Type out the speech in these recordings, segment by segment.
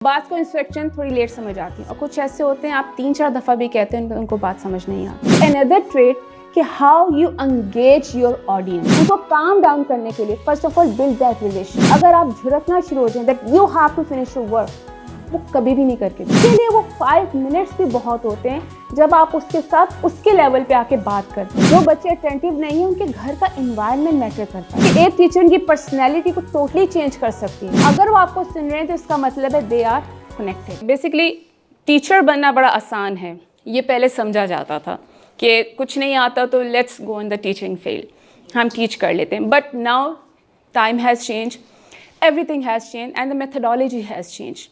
बात को इंस्ट्रक्शन थोड़ी लेट समझ आती है और कुछ ऐसे होते हैं आप 3-4 दफ़ा भी कहते हैं उनको बात समझ नहीं आती। अनदर ट्रेट कि how you engage your audience, उनको काम डाउन करने के लिए first of all build that relation. अगर आप झुरकना शुरू हो जाए that you have to finish your work, वो कभी भी नहीं करके इसके लिए वो 5 मिनट्स भी बहुत होते हैं जब आप उसके साथ उसके लेवल पे आके बात करते हैं। जो बच्चे अटेंटिव नहीं है उनके घर का एनवायरनमेंट मैटर करता है कि एक टीचर की पर्सनैलिटी को टोटली चेंज कर सकती है। अगर वो आपको सुन रहे हैं तो इसका मतलब है they are connected. Basically teacher बनना बड़ा आसान है, ये पहले समझा जाता था कि कुछ नहीं आता तो let's go in the teaching field, हम टीच कर लेते हैं। But now time has change, everything has change and the methodology has change.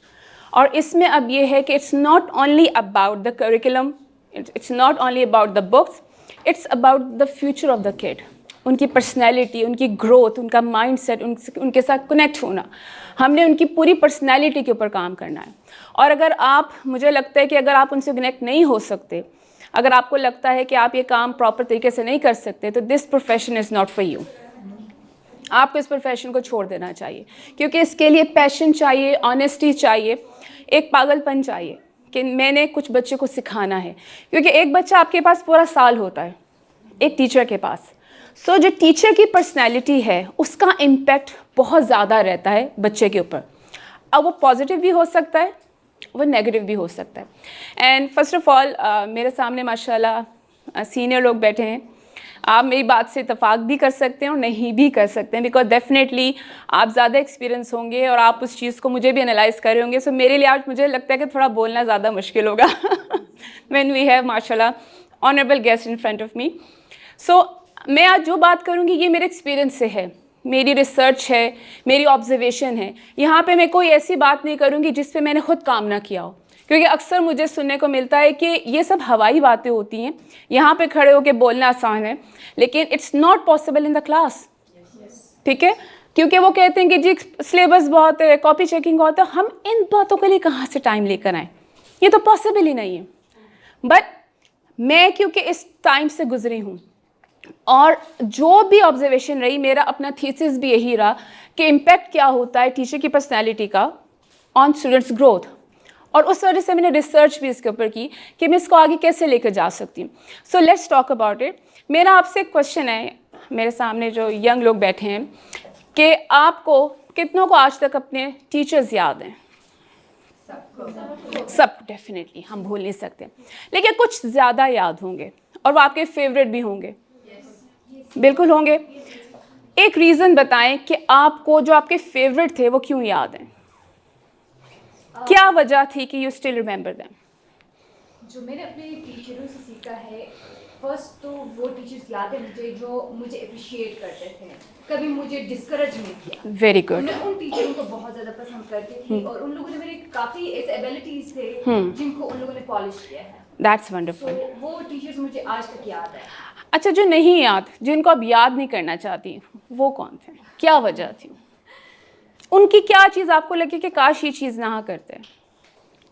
और इसमें अब ये है कि it's not only about the curriculum, it's not only about the books, it's about the future of the kid, उनकी personality, उनकी growth, उनका mindset, उनके साथ कनेक्ट होना। हमने उनकी पूरी पर्सनैलिटी के ऊपर काम करना है। और अगर आप, मुझे लगता है कि अगर आप उनसे कनेक्ट नहीं हो सकते, अगर आपको लगता है कि आप ये काम प्रॉपर तरीके से नहीं कर सकते, तो this profession is not for you. आपको इस प्रोफेशन को छोड़ देना चाहिए, क्योंकि इसके लिए पैशन चाहिए, ऑनेस्टी चाहिए, एक पागलपन चाहिए कि मैंने कुछ बच्चे को सिखाना है। क्योंकि एक बच्चा आपके पास पूरा साल होता है एक टीचर के पास। सो जो टीचर की पर्सनैलिटी है उसका इम्पैक्ट बहुत ज़्यादा रहता है बच्चे के ऊपर। अब वो पॉजिटिव भी हो सकता है, वो नेगेटिव भी हो सकता है। एंड फर्स्ट ऑफ ऑल मेरे सामने माशाल्लाह सीनियर लोग बैठे हैं। आप मेरी बात से इत्तेफाक भी कर सकते हैं और नहीं भी कर सकते हैं, बिकॉज डेफिनेटली आप ज़्यादा एक्सपीरियंस होंगे और आप उस चीज़ को मुझे भी एनालाइज कर रहे होंगे। सो मेरे लिए आज मुझे लगता है कि थोड़ा बोलना ज़्यादा मुश्किल होगा व्हेन वी हैव माशाल्लाह honourable guest in front of me. So मैं आज जो बात करूँगी ये मेरे एक्सपीरियंस से है, मेरी रिसर्च है, मेरी ऑब्जर्वेशन है। यहाँ पे मैं कोई ऐसी बात नहीं करूँगी जिस पे मैंने खुद काम ना किया हो, क्योंकि अक्सर मुझे सुनने को मिलता है कि ये सब हवाई बातें होती हैं, यहाँ पे खड़े होकर बोलना आसान है, लेकिन it's not possible in the class. ठीक है, क्योंकि वो कहते हैं कि जी सिलेबस बहुत है, कॉपी चेकिंग बहुत है, हम इन बातों के लिए कहाँ से टाइम लेकर आएँ, ये तो पॉसिबल ही नहीं है। बट मैं क्योंकि इस टाइम से गुजरी हूँ और जो भी ऑब्जर्वेशन रही, मेरा अपना थीसिस भी यही रहा कि इम्पैक्ट क्या होता है टीचर की पर्सनैलिटी का ऑन स्टूडेंट्स ग्रोथ। और उस वजह से मैंने रिसर्च भी इसके ऊपर की कि मैं इसको आगे कैसे लेकर जा सकती हूँ। So let's talk about it. मेरा आपसे एक क्वेश्चन है, मेरे सामने जो यंग लोग बैठे हैं, कि आपको कितनों को आज तक अपने टीचर्स याद हैं? सब डेफिनेटली, हम भूल नहीं सकते, लेकिन कुछ ज़्यादा याद होंगे और वो आपके फेवरेट भी होंगे। बिल्कुल होंगे। एक रीज़न बताएं कि आपको जो आपके फेवरेट थे वो क्यों याद हैं, क्या वजह थी कि यू स्टिल रिमेंबर देम? जो मैंने अपने टीचरों से सीखा है, फर्स्ट तो वो टीचर्स याद है मुझे जो मुझे अप्रिशिएट करते थे, कभी मुझे डिस्करेज नहीं किया। Very good. मैं उन टीचरों को बहुत ज़्यादा पसंद करती थी और उन लोगों ने मेरे काफ़ी ऐसे एबिलिटीज़ थे जिनको उन लोगों ने पॉलिश किया है। That's wonderful. तो वो टीचर्स मुझे आज तक याद है। अच्छा, जो नहीं याद, जिनको आप याद नहीं करना चाहती, वो कौन थे, क्या वजह थी? उनकी क्या चीज़ आपको लगी कि काश ये चीज़ ना करते?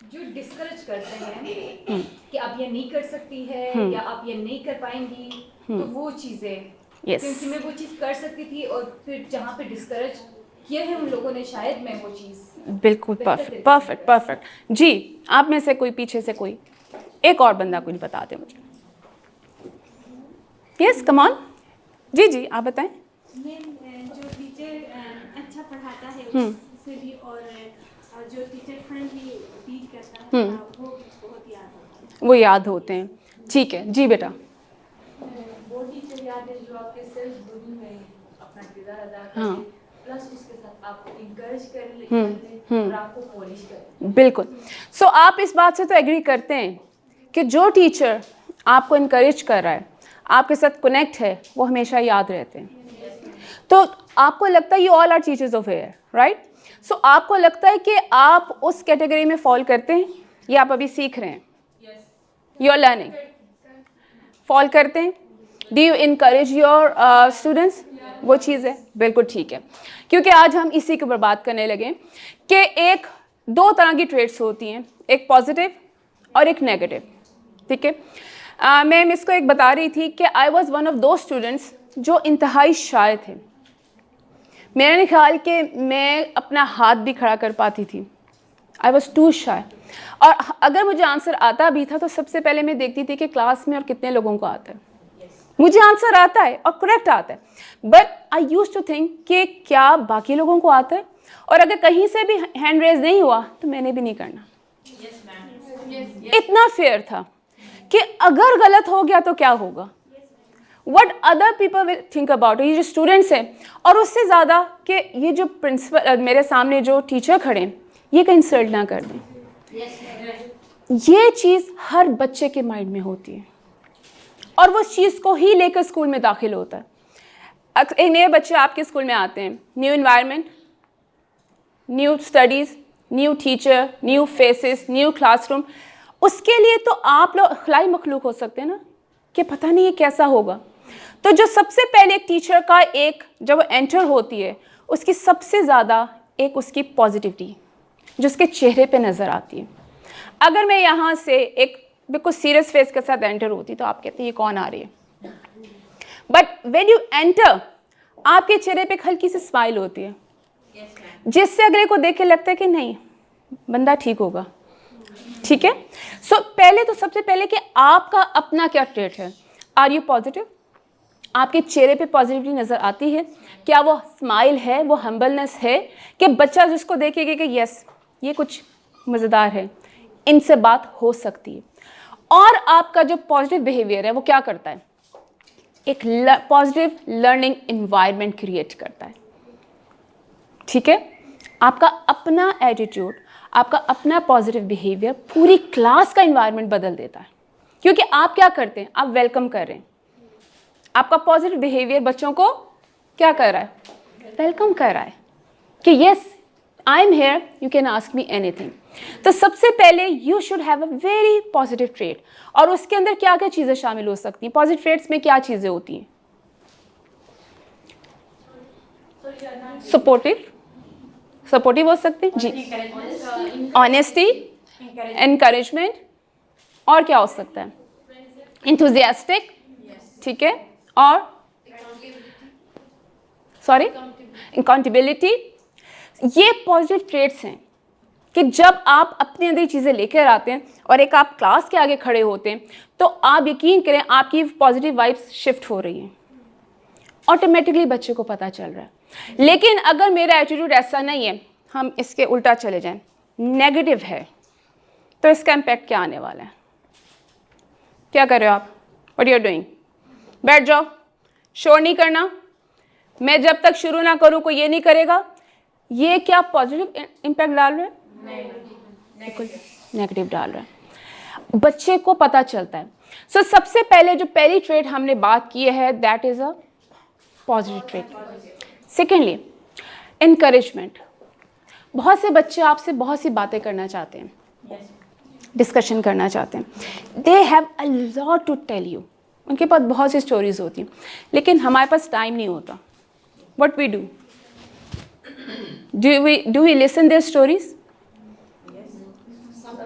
जो डिस्करेज करते हैं कि आप ये नहीं कर सकती है या आप ये नहीं कर पाएंगी, तो वो चीज़ें, क्योंकि मैं वो चीज़ कर सकती थी और फिर जहाँ पे डिस्करेज किया है उन लोगों ने, शायद मैं वो चीज़ बिल्कुल परफेक्ट परफेक्ट परफेक्ट। जी, आप में से कोई, पीछे से कोई एक और बंदा कुछ बता दे मुझे। Yes, come on. जी जी, आप बताएं। जो टीचर अच्छा पढ़ाता है उससे भी, और जो टीचर फ्रेंडली टीच करता है वो बहुत याद होता है। वो याद होते हैं, ठीक है। जी बेटा। वो टीचर याद है जो आपके सेल्फ बुलिंग में अपना किरदार अदा करे, प्लस उसके साथ आपको इंकरेज करे और आपको पॉलिश करे। बिल्कुल। सो आप इस बात से तो एग्री करते हैं कि जो टीचर आपको इनकरेज कर रहा है, आपके साथ कनेक्ट है, वो हमेशा याद रहते हैं। तो आपको लगता है you all are teachers of here, right? So आपको लगता है कि आप उस कैटेगरी में फॉल करते हैं या आप अभी सीख रहे हैं? You are learning. फॉल करते हैं? Do you encourage your students? वो चीज़ है, बिल्कुल ठीक है। क्योंकि आज हम इसी के ऊपर बात करने लगे कि एक दो तरह की ट्रेड्स होती हैं, एक पॉजिटिव और एक नेगेटिव। ठीक है, मैं इसको एक बता रही थी कि आई वॉज वन ऑफ दो स्टूडेंट्स जो इंतहाई शाय थे। मेरा ख्याल कि मैं अपना हाथ भी खड़ा कर पाती थी, आई वॉज टू शाय। और अगर मुझे आंसर आता भी था तो सबसे पहले मैं देखती थी कि क्लास में और कितने लोगों को आता है। मुझे आंसर आता है और करेक्ट आता है, but I use to think कि क्या बाकी लोगों को आता है, और अगर कहीं से भी हैंड रेज नहीं हुआ तो मैंने भी नहीं करना। इतना फेयर था कि अगर गलत हो गया तो क्या होगा, what other people will think about. ये जो स्टूडेंट्स हैं, और उससे ज़्यादा कि ये जो प्रिंसिपल मेरे सामने जो टीचर खड़े हैं, ये कहीं इंसल्ट ना कर दें। ये चीज़ हर बच्चे के माइंड में होती है और वो उस चीज़ को ही लेकर स्कूल में दाखिल होता है। एक नए बच्चे आपके स्कूल में आते हैं, new environment, new studies, new teacher, new faces, new classroom. उसके लिए तो आप लोग खिलाई मखलूक हो सकते हैं ना, कि पता नहीं ये कैसा होगा। तो जो सबसे पहले एक टीचर का एक जब एंटर होती है, उसकी सबसे ज़्यादा एक उसकी पॉजिटिविटी जो उसके चेहरे पे नज़र आती है। अगर मैं यहाँ से एक बिल्कुल सीरियस फेस के साथ एंटर होती तो आप कहते हैं ये कौन आ रही है, बट व्हेन यू एंटर आपके चेहरे पे एक हल्की सी स्माइल होती है, जिससे अगले को देख के लगता है कि नहीं बंदा ठीक होगा, ठीक है। सो पहले तो सबसे पहले कि आपका अपना क्या ट्रेट है। Are you positive? आपके चेहरे पे पॉजिटिविटी नज़र आती है? क्या वो स्माइल है, वो हम्बलनेस है कि बच्चा जिसको देखेगा कि यस ये कुछ मज़ेदार है, इनसे बात हो सकती है। और आपका जो पॉजिटिव बिहेवियर है वो क्या करता है, एक पॉजिटिव लर्निंग इन्वायरमेंट क्रिएट करता है, ठीक है। आपका अपना एटीट्यूड, आपका अपना पॉजिटिव बिहेवियर पूरी क्लास का इन्वायरमेंट बदल देता है, क्योंकि आप क्या करते हैं, आप वेलकम कर रहे हैं। आपका पॉजिटिव बिहेवियर बच्चों को क्या कर रहा है, वेलकम कर रहा है कि yes I am hair, you can ask me anything. तो सबसे पहले you should have a very positive trait. और उसके अंदर क्या क्या चीज़ें शामिल हो सकती हैं, पॉजिटिव ट्रेट्स में क्या चीज़ें होती हैं? सपोर्टिव हो सकते हैं जी, ऑनेस्टी, एनकरेजमेंट, और क्या हो सकता है, इंथुजियास्टिक, ठीक है, और सॉरी अकाउंटेबिलिटी। ये पॉजिटिव ट्रेट्स हैं कि जब आप अपने अंदर चीज़ें लेकर आते हैं और एक आप क्लास के आगे खड़े होते हैं तो आप यकीन करें आपकी पॉजिटिव वाइब्स शिफ्ट हो रही हैं, ऑटोमेटिकली बच्चे को पता चल रहा है। लेकिन अगर मेरा एटीट्यूड ऐसा नहीं है, हम इसके उल्टा चले जाएं, नेगेटिव है, तो इसका इम्पैक्ट क्या आने वाला है? क्या कर रहे हो आप, व्हाट यू आर डूइंग? बैठ जाओ, शोर नहीं करना, मैं जब तक शुरू ना करूं कोई ये नहीं करेगा। ये क्या पॉजिटिव इम्पैक्ट डाल रहा है? बिल्कुल नेगेटिव डाल रहा है। बच्चे को पता चलता है। सो सबसे पहले जो पहली ट्रेट हमने बात की है that is a positive trait. Secondly encouragement. बहुत से बच्चे आपसे बहुत सी बातें करना चाहते हैं, डिस्कशन करना चाहते हैं, they have a lot to tell you, उनके पास बहुत सी स्टोरीज होती हैं, लेकिन हमारे पास टाइम नहीं होता। What we do, do we listen their stories?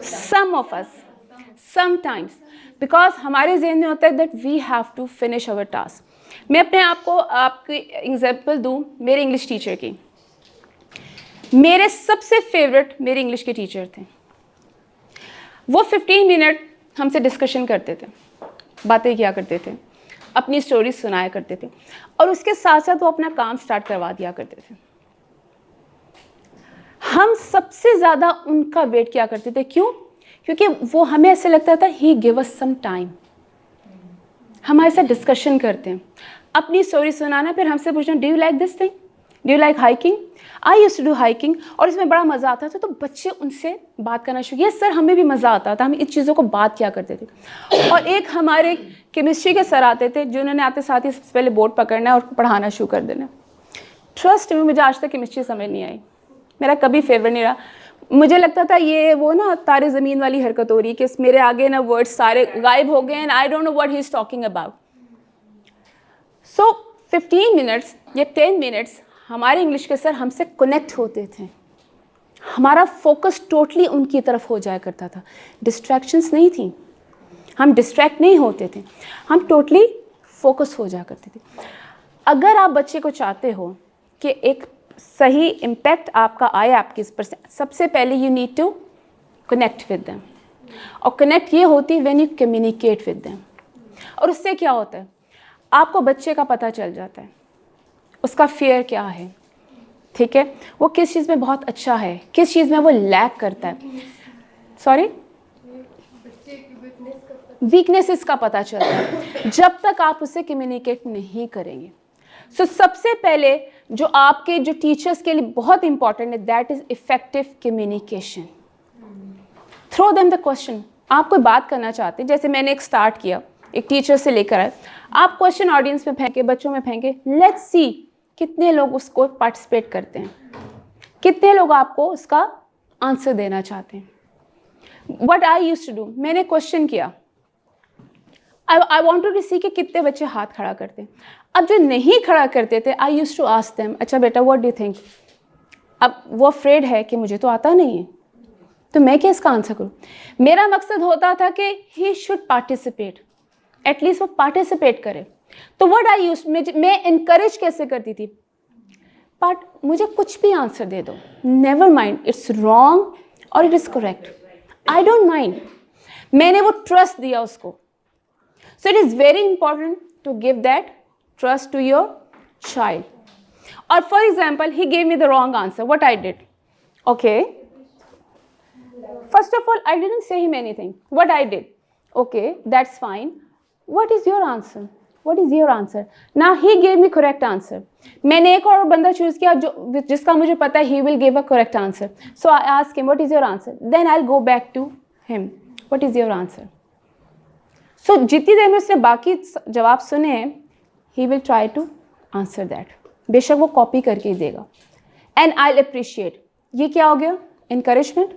Some of us, sometimes, because हमारे ज़हन में होता है that we have to finish our task. मैं अपने आप को आपकी एग्जाम्पल दूँ मेरे इंग्लिश टीचर की। मेरे सबसे फेवरेट मेरे इंग्लिश के टीचर थे। वो 15 मिनट हमसे डिस्कशन करते थे, बातें किया करते थे, अपनी स्टोरी सुनाया करते थे, और उसके साथ साथ वो अपना काम स्टार्ट करवा दिया करते थे। हम सबसे ज़्यादा उनका वेट किया करते थे। क्यों? क्योंकि वो हमें ऐसे लगता था ही गिव अस सम टाइम, हमारे साथ डिस्कशन करते हैं, अपनी स्टोरी सुनाना, फिर हमसे पूछना do you like this thing, do you like hiking, I used to do hiking, और इसमें बड़ा मज़ा आता था। तो बच्चे उनसे बात करना शुरू किया। सर हमें भी मज़ा आता था, हम इस चीज़ों को बात किया करते थे। और एक हमारे केमिस्ट्री के सर आते थे जिन्होंने आते साथ ही सबसे पहले बोर्ड पकड़ना और पढ़ाना शुरू कर देना। ट्रस्ट में मुझे आज तक केमिस्ट्री समझ नहीं आई, मेरा कभी फेवरेट नहीं रहा। मुझे लगता था ये वो ना तारे ज़मीन वाली हरकत हो रही कि मेरे आगे ना वर्ड्स सारे गायब हो गए and I don't know what he is talking about. So 15 minutes या 10 मिनट्स हमारे इंग्लिश के सर हमसे कनेक्ट होते थे, हमारा फोकस टोटली उनकी तरफ हो जाया करता था। डिस्ट्रैक्शंस नहीं थी, हम डिस्ट्रैक्ट नहीं होते थे, हम टोटली फोकस हो जाया करते थे। अगर आप बच्चे को चाहते हो कि एक सही इम्पैक्ट आपका आए आपकी इस पर, सबसे पहले you need to connect with them, और कनेक्ट ये होती है when you communicate with them. और उससे क्या होता है, आपको बच्चे का पता चल जाता है उसका फियर क्या है, ठीक है, वो किस चीज़ में बहुत अच्छा है, किस चीज़ में वो लैक करता है, सॉरी वीकनेसेस का पता चलता है जब तक आप उससे कम्युनिकेट नहीं करेंगे। सो सबसे पहले जो आपके जो टीचर्स के लिए बहुत इंपॉर्टेंट है, that is effective communication. Throw them the question. आप कोई बात करना चाहते हैं, जैसे मैंने एक स्टार्ट किया, एक टीचर से लेकर आए, आप क्वेश्चन ऑडियंस में फेंके, बच्चों में फेंके, लेट्स सी कितने लोग उसको पार्टिसिपेट करते हैं, कितने लोग आपको उसका आंसर देना चाहते हैं। What I used to do, मैंने क्वेश्चन किया, आई वांटेड टू सी कि कितने बच्चे हाथ खड़ा करते हैं। अब जो नहीं खड़ा करते थे, I used to ask them, अच्छा बेटा व्हाट डू यू थिंक। अब वो अफ्रेड है कि मुझे तो आता नहीं है, तो मैं क्या इसका आंसर करूँ। मेरा मकसद होता था कि ही शुड पार्टिसिपेट, एटलीस्ट वो पार्टिसिपेट करे। तो व्हाट आई यूज, मैं इनकरेज कैसे करती थी, बट मुझे कुछ भी आंसर दे दो, नेवर माइंड इट्स रॉन्ग और it is correct, I don't mind. मैंने वो ट्रस्ट दिया उसको। So it is very important to give that trust to your child. Or for example, he gave me the wrong answer. What I did? Okay. First of all, I didn't say him anything. What I did? Okay, that's fine. What is your answer? What is your answer? Now he gave me correct answer. मैंने एक और बंदा choose किया जो जिसका मुझे पता है he will give a correct answer. So I asked him, what is your answer? Then I'll go back to him. What is your answer? So जितनी देर में उसने बाकी जवाब सुने हैं, he will try to answer that. बेशक वो copy करके ही देगा। And I'll appreciate. ये क्या हो गया, encouragement।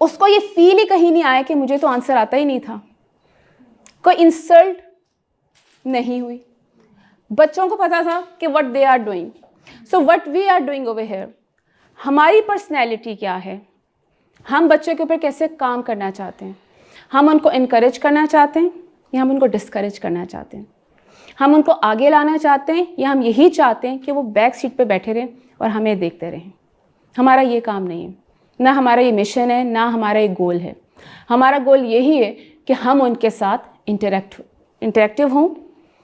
उसको ये फील ही कहीं नहीं आया कि मुझे तो आंसर आता ही नहीं था, कोई इंसल्ट नहीं हुई। बच्चों को पता था कि what they are doing. So what we are doing over here, हमारी पर्सनैलिटी क्या है, हम बच्चों के ऊपर कैसे काम करना चाहते हैं, हम उनको इनकरेज करना चाहते हैं या हम उनको डिस्करेज करना चाहते हैं, हम उनको आगे लाना चाहते हैं या हम यही चाहते हैं कि वो बैक सीट पे बैठे रहें और हमें देखते रहें। हमारा ये काम नहीं है, ना हमारा ये मिशन है, ना हमारा ये गोल है। हमारा गोल यही है कि हम उनके साथ इंटरेक्टिव हों,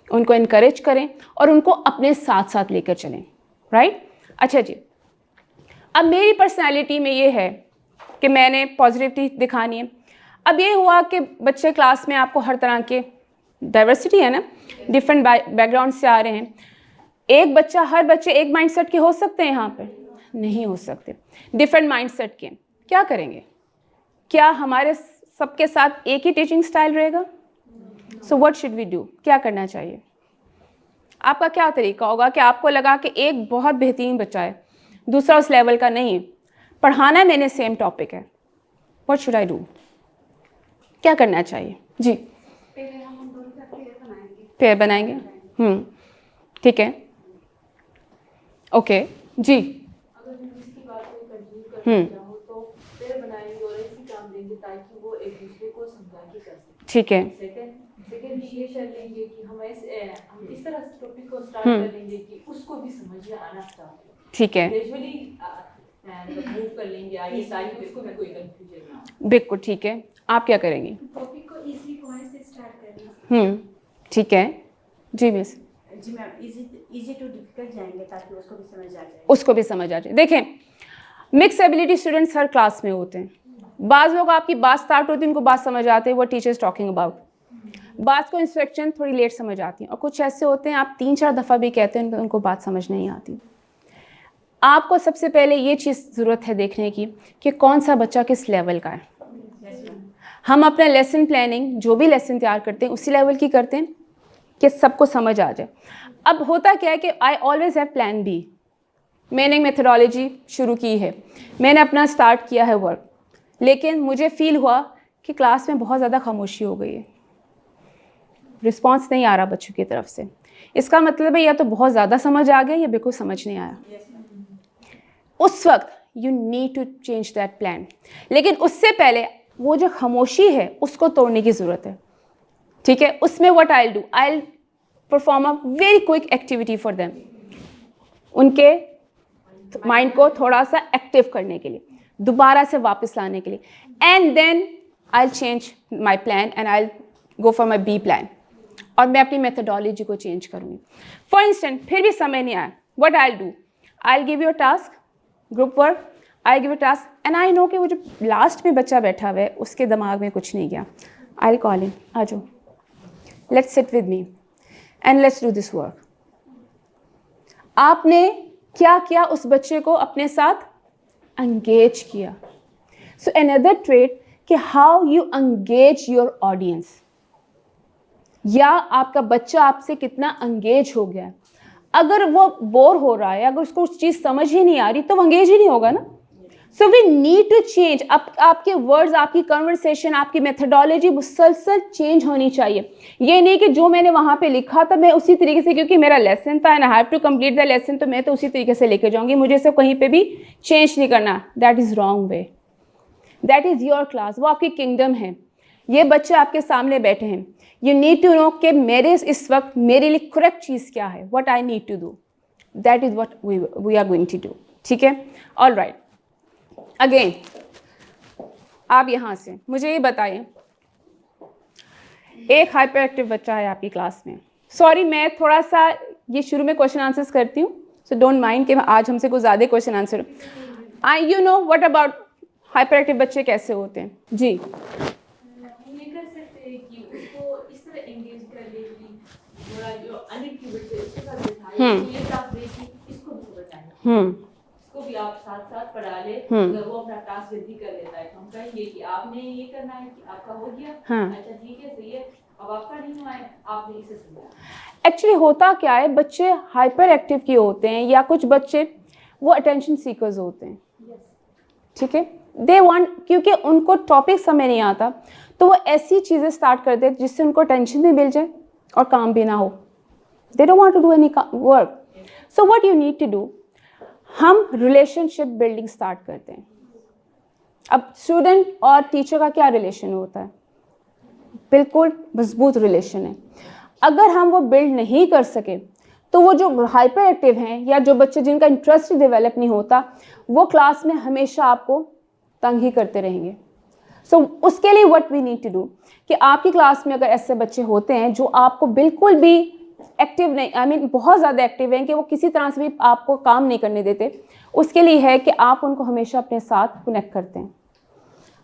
उनको इनकरेज करें और उनको अपने साथ साथ लेकर चलें, राइट। अच्छा जी, अब मेरी पर्सनैलिटी में ये है कि मैंने पॉजिटिविटी दिखानी है। अब ये हुआ कि बच्चे क्लास में आपको हर तरह के डाइवर्सिटी है ना, डिफरेंट बैकग्राउंड से आ रहे हैं। एक बच्चा, हर बच्चे एक माइंडसेट के हो सकते हैं, यहाँ पे नहीं हो सकते, डिफरेंट माइंडसेट के। क्या करेंगे, क्या हमारे सबके साथ एक ही टीचिंग स्टाइल रहेगा? So what should we do, क्या करना चाहिए? आपका क्या तरीका होगा कि आपको लगा कि एक बहुत बेहतरीन बच्चा है, दूसरा उस लेवल का नहीं है, पढ़ाना मैंने सेम टॉपिक है, व्हाट शुड आई डू, क्या करना चाहिए? जी, पेयर बनाएंगे। ठीक है, ओके जी। अगर मैं इसकी बात को कंटिन्यू करना चाहूँ तो पेयर बनाएंगे और ऐसी काम देंगे ताकि वो एक दूसरे को समझा के कर सकें। ठीक है। सेकंड ये कर लेंगे कि हम इस तरह से टॉपिक को स्टार्ट कर लेंगे कि उसको भी समझ में आना स्टार्ट हो। ठीक है, ग्रेजुअली मूव कर लेंगे आगे ताकि उसको भी कोई कंफ्यूजन ना हो। बिल्कुल ठीक है। आप क्या करेंगी? टॉपिक को इजी पॉइंट से स्टार्ट करना। ठीक है जी मिस। जी मैम, इजी टू डिफिकल्ट जाएंगे ताकि उसको भी समझ आ जाए। उसको भी समझ आ जाए। देखें, मिक्स एबिलिटी स्टूडेंट्स हर क्लास में होते हैं। बाज़ लोग आपकी बात स्टार्ट होती है, उनको बात समझ आती है, वो टीचर्स टॉकिंग अबाउट। बात को इंस्ट्रक्शन थोड़ी लेट समझ आती है, और कुछ ऐसे होते हैं आप 3-4 दफ़ा भी कहते हैं उनको बात समझ नहीं आती। आपको सबसे पहले ये चीज़ ज़रूरत है देखने की कि कौन सा बच्चा किस लेवल का है। हम अपना लेसन प्लानिंग, जो भी लेसन तैयार करते हैं, उसी लेवल की करते हैं कि सबको समझ आ जाए। अब होता क्या है कि I always have plan B. मैंने एक मेथडोलॉजी शुरू की है, मैंने अपना स्टार्ट किया है वर्क, लेकिन मुझे फील हुआ कि क्लास में बहुत ज़्यादा खामोशी हो गई है, रिस्पॉन्स नहीं आ रहा बच्चों की तरफ से। इसका मतलब है या तो बहुत ज़्यादा समझ आ गया या बिल्कुल समझ नहीं आया। उस वक्त you need to change that plan. लेकिन उससे पहले वो जो खामोशी है उसको तोड़ने की ज़रूरत है। ठीक है, उसमें what I will do, I will perform a very quick activity for them. उनके माइंड को थोड़ा सा एक्टिव करने के लिए, दोबारा से वापस लाने के लिए. And then I change my plan and I go for my B plan, और मैं अपनी मेथडोलॉजी को चेंज करूँगी. फॉर इंस्टेंट फिर भी समय नहीं आया, what I do, I give you a task, group work, I give a task, and I know कि वो जो लास्ट में बच्चा बैठा हुआ है उसके दिमाग में कुछ नहीं गया. आई विल कॉल हिम, आ जाओ, let's sit with me and let's do this work. आपने क्या किया, उस बच्चे को अपने साथ एंगेज किया. सो अनदर ट्रेट कि how you engage your audience, या आपका बच्चा आपसे कितना एंगेज हो गया. अगर वो बोर हो रहा है, अगर उसको उस चीज़ समझ ही नहीं आ रही, तो वो एंगेज ही नहीं होगा ना. So we need to change. आपके वर्ड्स, आपकी कन्वर्सेशन, आपकी मेथडोलॉजी मुसलसल चेंज होनी चाहिए. ये नहीं कि जो मैंने वहाँ पे लिखा था मैं उसी तरीके से, क्योंकि मेरा लेसन था and I have to complete the lesson, तो मैं तो उसी तरीके से लेके जाऊँगी, मुझे इसे कहीं पे भी चेंज नहीं करना. That is wrong way. That is your class, वो आपकी किंगडम है. ये बच्चे आपके सामने बैठे हैं. यू नीड टू नो कि मेरे इस वक्त मेरे लिए करेक्ट चीज़ क्या है, what I need to do. That is what we are going to do. ठीक है, ऑल राइट. अगेन आप यहाँ से मुझे ये बताइए, एक हाइपर एक्टिव बच्चा है आपकी क्लास में. सॉरी, मैं थोड़ा सा ये शुरू में क्वेश्चन आंसर्स करती हूँ, सो डोंट माइंड कि आज हमसे कुछ ज़्यादा question answer. I you know what about hyper active बच्चे कैसे होते हैं? जी, ये कर सकते हैं कि उसको इस तरह एंगेज कर ले कि थोड़ा जो अनएक्टिव बच्चे उसके साथ बिठाए, ये टास्क दे कि इसको भी बताएं, इसको भी आप साथ साथ पढ़ा ले. अगर वो अपना टास्क जल्दी कर लेता है तो हम कहेंगे कि आपने ये करना है, कि आपका हो गया, अच्छा ठीक है, सही है, अब आपका नहीं हुआ है, आपने इसे सुना. एक्चुअली होता क्या है, बच्चे हाइपर एक्टिव क्यों होते हैं, या कुछ बच्चे वो अटेंशन सीकर्स होते हैं. ठीक है, दे वांट, क्योंकि उनको टॉपिक समझ नहीं आता, तो वो ऐसी चीज़ें स्टार्ट कर देते जिससे उनको टेंशन भी मिल जाए और काम भी ना हो. They don't want to do any work. So what you need to do, हम रिलेशनशिप बिल्डिंग स्टार्ट करते हैं. अब स्टूडेंट और टीचर का क्या रिलेशन होता है, बिल्कुल मजबूत रिलेशन है. अगर हम वो बिल्ड नहीं कर सके, तो वो जो हाइपर एक्टिव हैं या जो बच्चे जिनका इंटरेस्ट डेवलप नहीं होता, वो क्लास में हमेशा आपको तंग ही करते रहेंगे. सो उसके लिए what we need to do, कि आपकी क्लास में अगर ऐसे बच्चे होते हैं जो आपको बिल्कुल भी एक्टिव नहीं, आई मीन बहुत ज़्यादा एक्टिव हैं कि वो किसी तरह से भी आपको काम नहीं करने देते, उसके लिए है कि आप उनको हमेशा अपने साथ कनेक्ट करते हैं.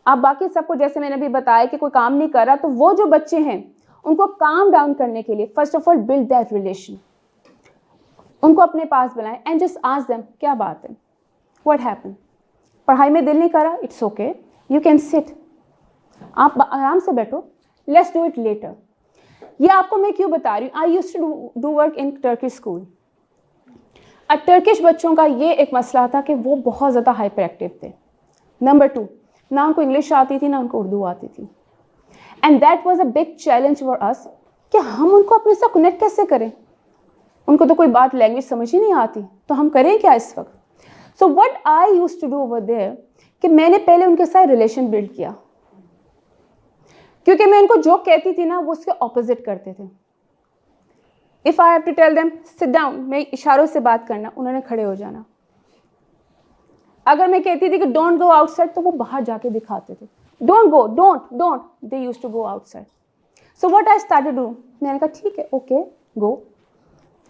आप बाकी सबको, जैसे मैंने अभी बताया कि कोई काम नहीं कर रहा, तो वो जो बच्चे हैं उनको काम डाउन करने के लिए first of all build that relation. उनको अपने पास बुलाएं एंड जस्ट आस्क देम, क्या बात है, व्हाट हैपन, पढ़ाई में दिल नहीं करा, it's okay, you can sit, आप आराम से बैठो, लेट्स डू इट लेटर. ये आपको मैं क्यों बता रही हूँ, I used to do work in Turkish school. अब टर्किश बच्चों का ये एक मसला था कि वो बहुत ज़्यादा हाइपर एक्टिव थे. नंबर 2, ना उनको इंग्लिश आती थी ना उनको उर्दू आती थी. And that was a big challenge for us कि हम उनको अपने साथ कनेक्ट कैसे करें. उनको तो कोई बात लैंग्वेज समझ ही नहीं आती, तो हम करें क्या इस वक्त. So what I used to do over there, कि मैंने पहले उनके साथ रिलेशन बिल्ड किया, क्योंकि मैं उनको जो कहती थी ना वो उसके ऑपोजिट करते थे. If I have to tell them sit down, मैं इशारों से बात करना, उन्होंने खड़े हो जाना. अगर मैं कहती थी कि डोंट गो आउटसाइड, तो वो बाहर जाके दिखाते थे, don't go, don't, they used to go outside. So what I started do, मैंने कहा ठीक है, ओके गो.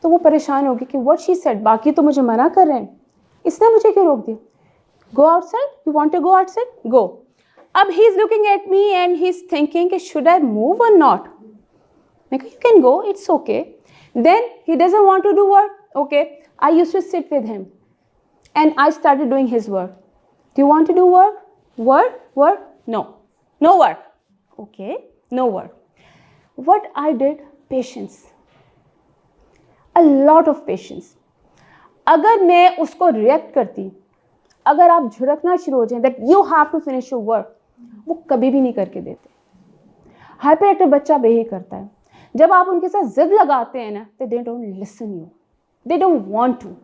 तो वो परेशान होगी कि व्हाट शी सेड, बाकी तो मुझे मना कर रहे हैं, इसने मुझे क्यों रोक दिया. Go outside, you want to go outside, go. अब he is looking at me and he is thinking कि should I move or not. मैं कहा you can go, it's okay. Then he doesn't want to do work, okay, I used to sit with him and I started doing his work. Do you want to do work? Work? No work. Okay, no work. What I did, patience. A lot of patience. अगर मैं उसको react करती, अगर आप झुड़कना शुरू हो जाए that you have to finish your work, वो कभी भी नहीं करके देते. हाइपर एक्टिव बच्चा वही करता है. जब आप उनके साथ जिद लगाते हैं ना, तो they don't listen you. They don't want to.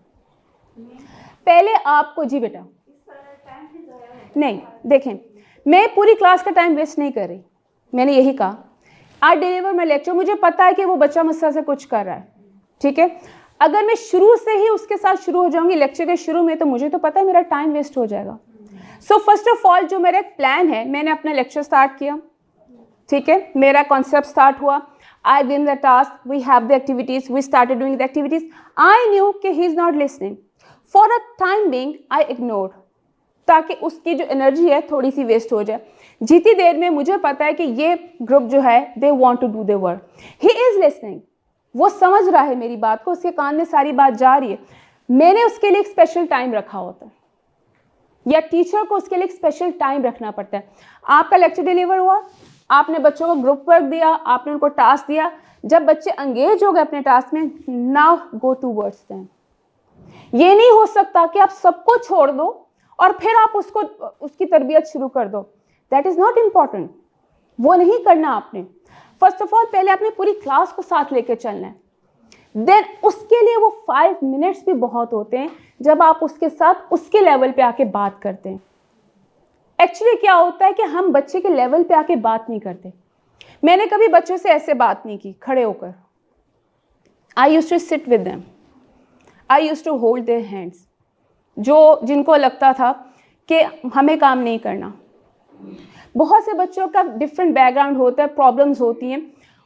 पहले आपको, जी बेटा, नहीं देखें, मैं पूरी क्लास का टाइम वेस्ट नहीं कर रही. मैंने यही कहा, आई डिलीवर माई लेक्चर. मुझे पता है कि वो बच्चा मुझसे से कुछ कर रहा है, ठीक है. अगर मैं शुरू से ही उसके साथ शुरू हो जाऊंगी लेक्चर के शुरू में, तो मुझे तो पता है मेरा टाइम वेस्ट हो जाएगा। सो फर्स्ट ऑफ ऑल जो मेरा एक प्लान है, मैंने अपना लेक्चर स्टार्ट किया, ठीक है, मेरा कॉन्सेप्ट स्टार्ट हुआ, I give the task, we have the activities, we started doing the activities. I knew कि he is not listening, for a time being I ignored, ताकि उसकी जो एनर्जी है थोड़ी सी वेस्ट हो जाए। जितनी देर में मुझे पता है कि ये ग्रुप जो है they want to do their work, he is listening, वो समझ रहा है मेरी बात को, उसके कान में सारी बात जा रही है, मैंने उसके लिए एक स्पेशल टाइम रखा होता है, या टीचर को उसके लिए एक स्पेशल टाइम रखना पड़ता है। आपका लेक्चर डिलीवर हुआ, आपने बच्चों को ग्रुप वर्क दिया, आपने उनको टास्क दिया, जब बच्चे एंगेज हो गए अपने टास्क में, now go towards them. ये नहीं हो सकता कि आप सबको छोड़ दो और फिर आप उसकी तरबियत शुरू कर दो, दैट इज नॉट इम्पॉर्टेंट, वो नहीं करना आपने। फर्स्ट ऑफ ऑल पहले आपने पूरी क्लास को साथ लेके चलना है, देन उसके लिए वो 5 मिनट्स भी बहुत होते हैं जब आप उसके साथ उसके लेवल पे आके बात करते हैं। एक्चुअली क्या होता है कि हम बच्चे के लेवल पे आके बात नहीं करते। मैंने कभी बच्चों से ऐसे बात नहीं की खड़े होकर, I used to sit with them, I used to hold their hands, जो जिनको लगता था कि हमें काम नहीं करना। बहुत से बच्चों का डिफरेंट बैकग्राउंड होता है, प्रॉब्लम्स होती हैं,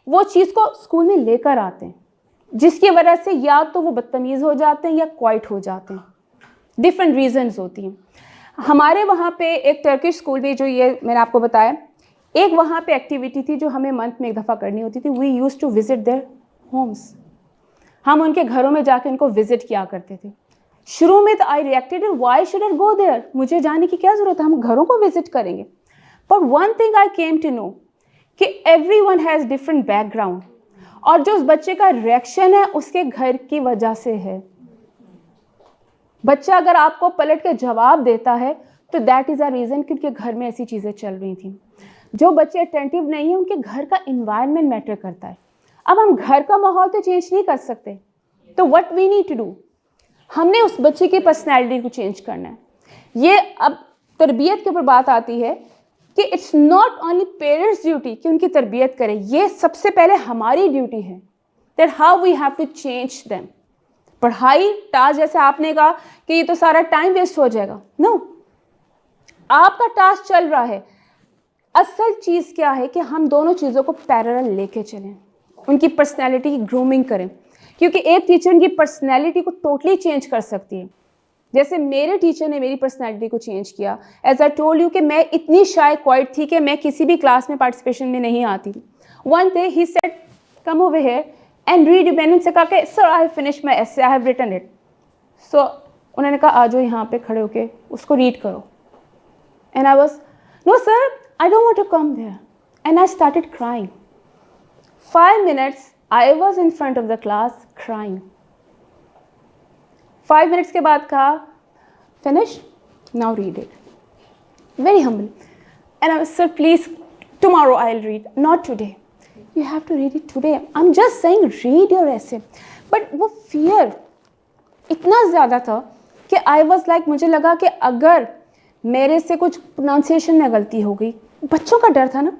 वो चीज़ को स्कूल में लेकर आते हैं, जिसकी वजह से या तो वो बदतमीज़ हो जाते हैं या क्वाइट हो जाते हैं, डिफरेंट रीजंस होती हैं। हमारे वहाँ पे एक टर्किश स्कूल भी, जो ये मैंने आपको बताया, एक वहाँ पे एक्टिविटी थी जो हमें मंथ में एक दफ़ा करनी होती थी, we used to visit their homes, हम उनके घरों में जाके उनको विजिट किया करते थे। शुरू में तो I reacted, why should I go there, मुझे जाने की क्या ज़रूरत है, हम घरों को विजिट करेंगे। पर one thing I came to know कि एवरीवन हैज़ डिफरेंट बैकग्राउंड, और जो उस बच्चे का रिएक्शन है उसके घर की वजह से है। बच्चा अगर आपको पलट के जवाब देता है तो दैट इज़ अ रीज़न कि उनके घर में ऐसी चीज़ें चल रही थी। जो बच्चे अटेंटिव नहीं है, उनके घर का इन्वायरमेंट मैटर करता है। अब हम घर का माहौल तो चेंज नहीं कर सकते, तो what we need to do, हमने उस बच्चे की पर्सनैलिटी को चेंज करना है। ये अब तरबियत के ऊपर बात आती है कि it's not only parents duty कि उनकी तरबियत करें, ये सबसे पहले हमारी ड्यूटी है, that how we have to change them. पढ़ाई टास्क, जैसे आपने कहा कि ये तो सारा टाइम वेस्ट हो जाएगा, नो, आपका टास्क चल रहा है। असल चीज़ क्या है कि हम दोनों चीज़ों को पैरेलल लेके चलें, उनकी पर्सनैलिटी की ग्रूमिंग करें, क्योंकि एक टीचर उनकी पर्सनैलिटी को टोटली चेंज कर सकती है। जैसे मेरे टीचर ने मेरी पर्सनैलिटी को चेंज किया। एज आई टोल्ड यू कि मैं इतनी शाय क्वाइट थी कि मैं किसी भी क्लास में पार्टिसिपेशन में नहीं आती। One day he said come over here and read. मैंने उनसे कहा कि sir I have finished my essay, I have written it. So उन्होंने कहा आ जाओ यहाँ पे खड़े होके उसको रीड करो। And I was no sir I don't want to come there and I started crying. 5 minutes I was in front of the class crying. 5 minutes के बाद कहा finish, now read it, very humble. And I was sir please tomorrow I will read, not today, you have to read it today. I'm just saying read your essay. But वो fear इतना ज़्यादा था कि I was like, मुझे लगा कि अगर मेरे से कुछ pronunciation में गलती हो गई, बच्चों का डर था ना,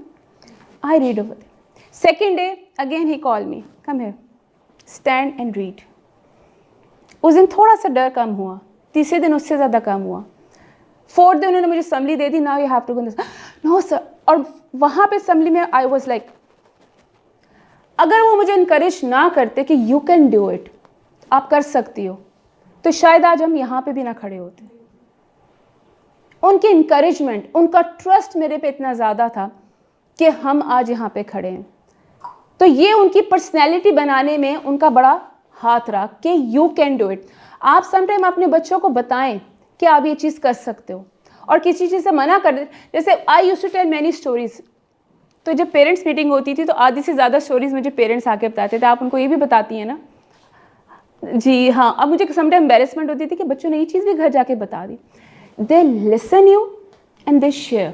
I read over there. Second day again he called me, come here, stand and read. उस दिन थोड़ा सा डर कम हुआ, तीसरे दिन उससे ज़्यादा कम हुआ। 4th day उन्होंने मुझे assembly they the, now you have to go. No sir, और वहाँ पे assembly में I was like, अगर वो मुझे इनकरेज ना करते कि यू कैन डू इट, आप कर सकती हो, तो शायद आज हम यहाँ पे भी ना खड़े होते। उनकी इनकरेजमेंट, उनका ट्रस्ट मेरे पे इतना ज़्यादा था कि हम आज यहाँ पे खड़े हैं। तो ये उनकी पर्सनैलिटी बनाने में उनका बड़ा हाथ रहा कि यू कैन डू इट। आप समटाइम अपने बच्चों को बताएं कि आप ये चीज़ कर सकते हो, और किसी चीज़ से मना कर दे। जैसे I used to tell many stories, तो जब पेरेंट्स मीटिंग होती थी तो आधी से ज़्यादा स्टोरीज मुझे पेरेंट्स आके बताते थे। आप उनको ये भी बताती हैं ना? जी हाँ। अब मुझे समटाइम एम्बेरसमेंट होती थी कि बच्चों ने ये चीज़ भी घर जाके बता दी। They listen you and they share.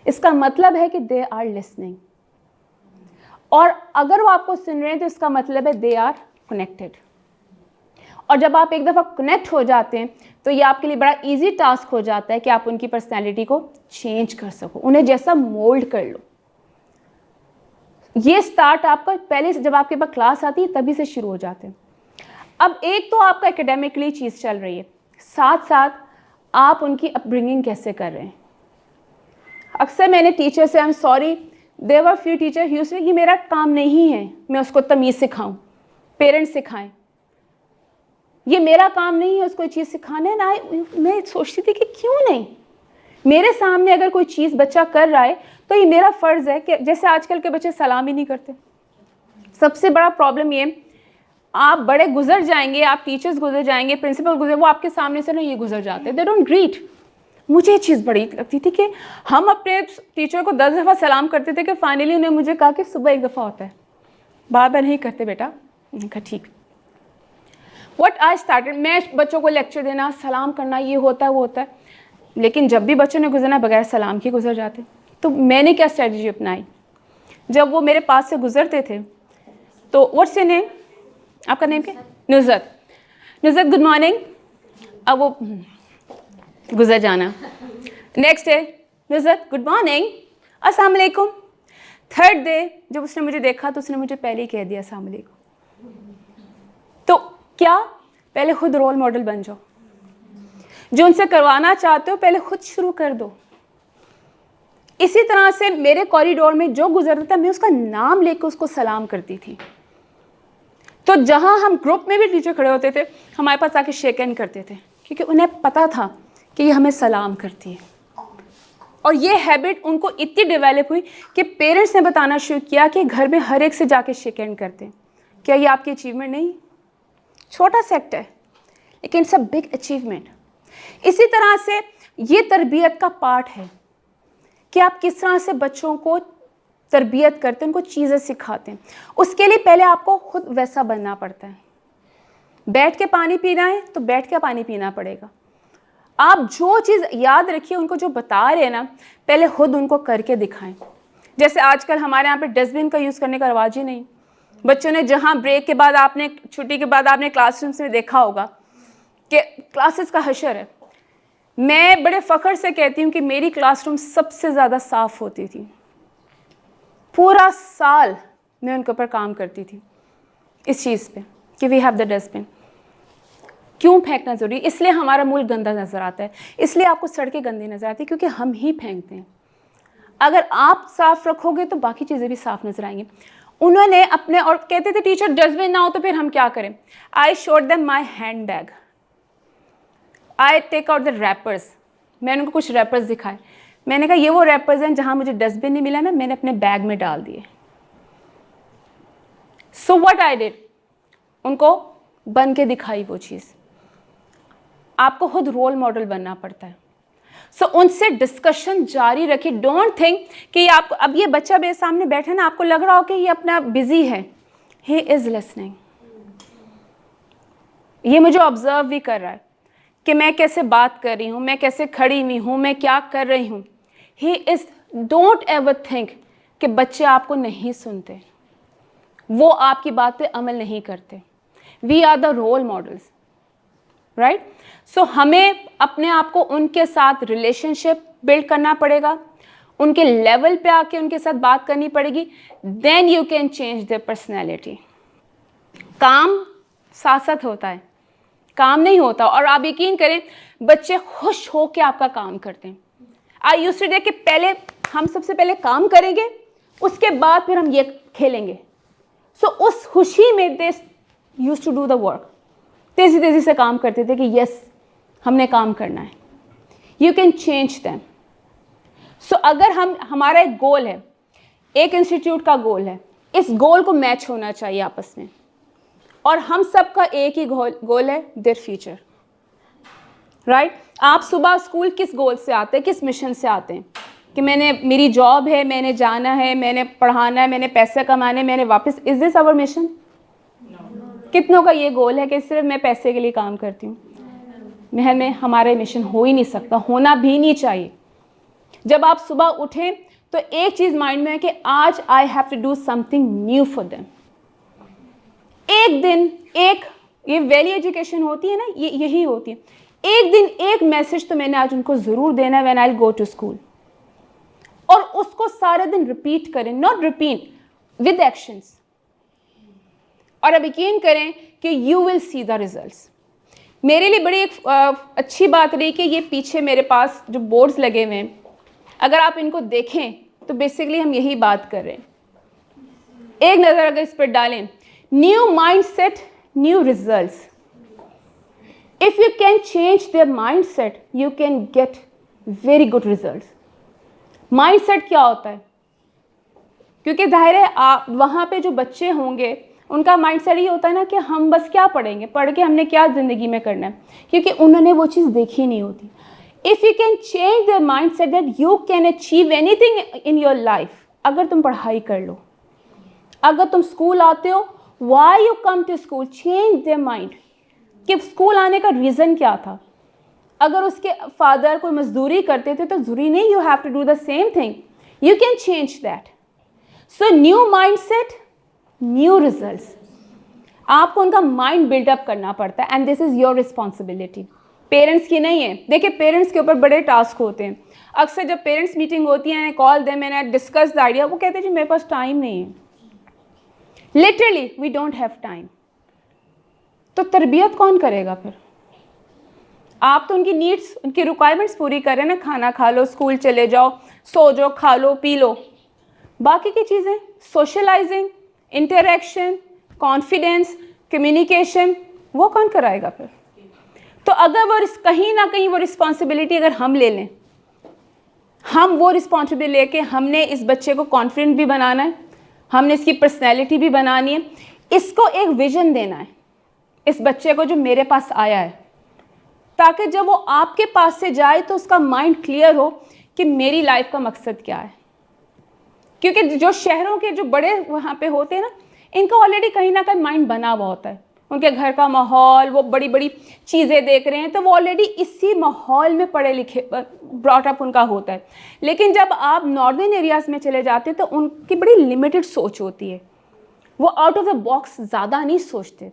इसका मतलब है कि दे आर लिसनिंग, और अगर वो आपको सुन रहे हैं तो इसका मतलब है दे आर कनेक्टेड। और जब आप एक दफ़ा कनेक्ट हो जाते हैं तो ये आपके लिए बड़ा ईजी टास्क हो जाता है कि आप उनकी पर्सनैलिटी को चेंज कर सको, उन्हें जैसा मोल्ड कर लो। ये स्टार्ट आपका पहले से जब आपके पास क्लास आती है तभी से शुरू हो जाते हैं। अब एक तो आपका एकेडमिकली चीज़ चल रही है, साथ साथ आप उनकी अपब्रिंगिंग कैसे कर रहे हैं। अक्सर मैंने टीचर से, I am sorry, there were few teacher used to, ये मेरा काम नहीं है मैं उसको तमीज़ सिखाऊं, पेरेंट्स सिखाएं, ये मेरा काम नहीं है उसको ये चीज़ सिखाना है ना। मैं सोचती थी कि क्यों नहीं, मेरे सामने अगर कोई चीज़ बच्चा कर रहा है तो ये मेरा फ़र्ज़ है कि, जैसे आजकल के बच्चे सलाम ही नहीं करते। सबसे बड़ा प्रॉब्लम ये, आप बड़े गुजर जाएंगे, आप टीचर्स गुजर जाएंगे, प्रिंसिपल गुजर, वो आपके सामने से ना ये गुजर जाते हैं, दे डोंट ग्रीट। मुझे ये चीज़ बड़ी लगती थी कि हम अपने टीचर को 10 दफ़ा सलाम करते थे कि फाइनली उन्हें मुझे कहा कि सुबह 1 दफ़ा होता है, बार बार नहीं करते बेटा। मैंने कहा ठीक। व्हाट आई स्टार्टेड, मैं बच्चों को लेक्चर देना, सलाम करना, ये होता है वो होता है, लेकिन जब भी बच्चों ने गुजरना बगैर सलाम के गुजर जाते। तो मैंने क्या स्ट्रेटजी अपनाई, जब वो मेरे पास से गुजरते थे तो व्हाट्स योर नेम, आपका नेम क्या? नुज़रत। नुज़रत गुड मॉर्निंग। अब वो गुजर जाना। नेक्स्ट डे नुज़रत गुड मॉर्निंग, अस्सलाम वालेकुम। थर्ड डे जब उसने मुझे देखा तो उसने मुझे पहले ही कह दिया अस्सलाम वालेकुम। तो क्या, पहले खुद रोल मॉडल बन जाओ, जो उनसे करवाना चाहते हो पहले खुद शुरू कर दो। इसी तरह से मेरे कॉरिडोर में जो गुजरता था मैं उसका नाम लेकर उसको सलाम करती थी। तो जहाँ हम ग्रुप में भी टीचर खड़े होते थे हमारे पास आके शेक हैंड करते थे, क्योंकि उन्हें पता था कि ये हमें सलाम करती है। और ये हैबिट उनको इतनी डेवलप हुई कि पेरेंट्स ने बताना शुरू किया कि घर में हर एक से जाके शेक हैंड करते हैं। क्या ये आपकी अचीवमेंट नहीं? छोटा सेक्टर है लेकिन इट्स अ बिग अचीवमेंट। इसी तरह से ये तरबियत का पार्ट है कि आप किस तरह से बच्चों को तरबियत करते हैं, उनको चीज़ें सिखाते हैं। उसके लिए पहले आपको खुद वैसा बनना पड़ता है। बैठ के पानी पीना है तो बैठ के पानी पीना पड़ेगा। आप जो चीज़ याद रखिए, उनको जो बता रहे हैं ना, पहले खुद उनको करके दिखाएं। जैसे आजकल हमारे यहाँ पे डस्टबिन का यूज़ करने का रवाज ही नहीं। बच्चों ने जहाँ ब्रेक के बाद, आपने छुट्टी के बाद आपने क्लासरूम्स में देखा होगा कि क्लासेस का हशर है। मैं बड़े फ़ख्र से कहती हूँ कि मेरी क्लासरूम सबसे ज़्यादा साफ़ होती थी। पूरा साल मैं उनके ऊपर काम करती थी इस चीज़ पे कि वी हैव द डस्टबिन। क्यों फेंकना ज़रूरी? इसलिए हमारा मुल्क गंदा नज़र आता है, इसलिए आपको सड़कें गंदी नज़र आती है, क्योंकि हम ही फेंकते हैं। अगर आप साफ़ रखोगे तो बाकी चीज़ें भी साफ़ नज़र आएंगी। उन्होंने अपने, और कहते थे टीचर डस्टबिन ना हो तो फिर हम क्या करें? I showed them my handbag, I take out the wrappers. मैंने उनको कुछ रैपर्स दिखाए, मैंने कहा ये वो रैपर्स हैं जहाँ मुझे डस्टबिन नहीं मिला ना, मैंने अपने बैग में डाल दिए। सो व्हाट आई डिड, उनको बन के दिखाई वो चीज़। आपको खुद रोल मॉडल बनना पड़ता है। सो उनसे डिस्कशन जारी रखिए। डोंट थिंक कि आप, अब ये बच्चा मेरे सामने बैठा ना, आपको लग रहा हो कि ये अपना बिजी है, ही इज़ लिसनिंग। ये मुझे ऑब्जर्व भी कर रहा है कि मैं कैसे बात कर रही हूँ, मैं कैसे खड़ी हुई हूँ, मैं क्या कर रही हूँ। He is, don't ever think कि बच्चे आपको नहीं सुनते, वो आपकी बात पे अमल नहीं करते। We are the role models, right? So हमें अपने आप को उनके साथ रिलेशनशिप बिल्ड करना पड़ेगा, उनके लेवल पे आके उनके साथ बात करनी पड़ेगी। Then you can change their personality. काम साथ साथ होता है, काम नहीं होता। और आप यकीन करें, बच्चे खुश हो के आपका काम करते हैं। आई यूज्ड टू डे कि पहले हम सबसे पहले काम करेंगे, उसके बाद फिर हम ये खेलेंगे। सो उस खुशी में they used to do the work. तेज़ी तेज़ी से काम करते थे कि यस हमने काम करना है। You can change them. So अगर हमारा एक गोल है, एक इंस्टीट्यूट का गोल है, इस गोल को मैच होना चाहिए आपस में, और हम सबका एक ही गोल है, देयर फ्यूचर, राइट? आप सुबह स्कूल किस गोल से आते हैं, किस मिशन से आते हैं? कि मेरी जॉब है, मैंने जाना है, मैंने पढ़ाना है, मैंने पैसे कमाने, मैंने वापस, इज दिस आवर मिशन? कितनों का ये गोल है कि सिर्फ मैं पैसे के लिए काम करती हूँ? महल में हमारा मिशन हो ही नहीं सकता, होना भी नहीं चाहिए। जब आप सुबह उठें तो एक चीज़ माइंड में है कि आज I have to do something new for them. एक दिन एक, ये वैल्यू एजुकेशन होती है ना, ये यही होती है। एक दिन एक मैसेज तो मैंने आज उनको ज़रूर देना है when I go to school, और उसको सारे दिन रिपीट करें, नॉट रिपीट, विद एक्शंस। और अब यकीन करें कि you will see the results. मेरे लिए बड़ी एक अच्छी बात रही कि ये पीछे मेरे पास जो बोर्ड्स लगे हुए हैं, अगर आप इनको देखें तो बेसिकली हम यही बात कर रहे हैं। एक नज़र अगर इस पर डालें, new mind set new results. If you can change their mind set you can get very good results. Mind set क्या होता है? क्योंकि जाहिर है आप वहाँ पे जो बच्चे होंगे उनका माइंड सेट ये होता है ना कि हम बस क्या पढ़ेंगे, पढ़ के हमने क्या ज़िंदगी में करना है, क्योंकि उन्होंने वो चीज़ देखी नहीं होती। If you can change their mind set that you can achieve anything in your life. अगर तुम पढ़ाई कर लो, अगर तुम स्कूल आते हो, why you come to school, change their mind कि स्कूल आने का रीज़न क्या था। अगर उसके फादर कोई मजदूरी करते थे तो ज़रूरी नहीं you have to do the same thing, you can change that. So new mind set new results. आपको उनका माइंड बिल्डअप करना पड़ता है and this is your responsibility, parents की नहीं है। देखिए पेरेंट्स के ऊपर बड़े टास्क होते हैं। अक्सर जब पेरेंट्स मीटिंग होती है, call them and discuss the idea, वो कहते हैं जी मेरे पास टाइम नहीं है, literally we don't have time. तो तरबियत कौन करेगा फिर? आप तो उनकी नीड्स, उनकी रिक्वायरमेंट्स पूरी करें ना, खाना खा लो, स्कूल चले जाओ, सो जाओ, खा लो पी लो, बाकी की चीज़ें सोशलाइजिंग, इंटरेक्शन, कॉन्फिडेंस, कम्युनिकेशन, वो कौन कराएगा फिर? तो अगर वो कहीं ना कहीं वो रिस्पॉन्सिबिलिटी अगर हम ले लें, हम वो रिस्पॉन्सिबिलिटी लेके हमने इस बच्चे को कॉन्फिडेंट भी बनाना है, हमने इसकी पर्सनैलिटी भी बनानी है, इसको एक विजन देना है इस बच्चे को जो मेरे पास आया है, ताकि जब वो आपके पास से जाए तो उसका माइंड क्लियर हो कि मेरी लाइफ का मकसद क्या है। क्योंकि जो शहरों के जो बड़े वहाँ पे होते हैं ना, इनका ऑलरेडी कहीं ना कहीं माइंड बना हुआ होता है, उनके घर का माहौल, वो बड़ी बड़ी चीज़ें देख रहे हैं, तो वो ऑलरेडी इसी माहौल में पढ़े लिखे ब्रॉट अप उनका होता है। लेकिन जब आप नॉर्दर्न एरियाज़ में चले जाते हैं तो उनकी बड़ी लिमिटेड सोच होती है, वो आउट ऑफ द बॉक्स ज़्यादा नहीं सोचते।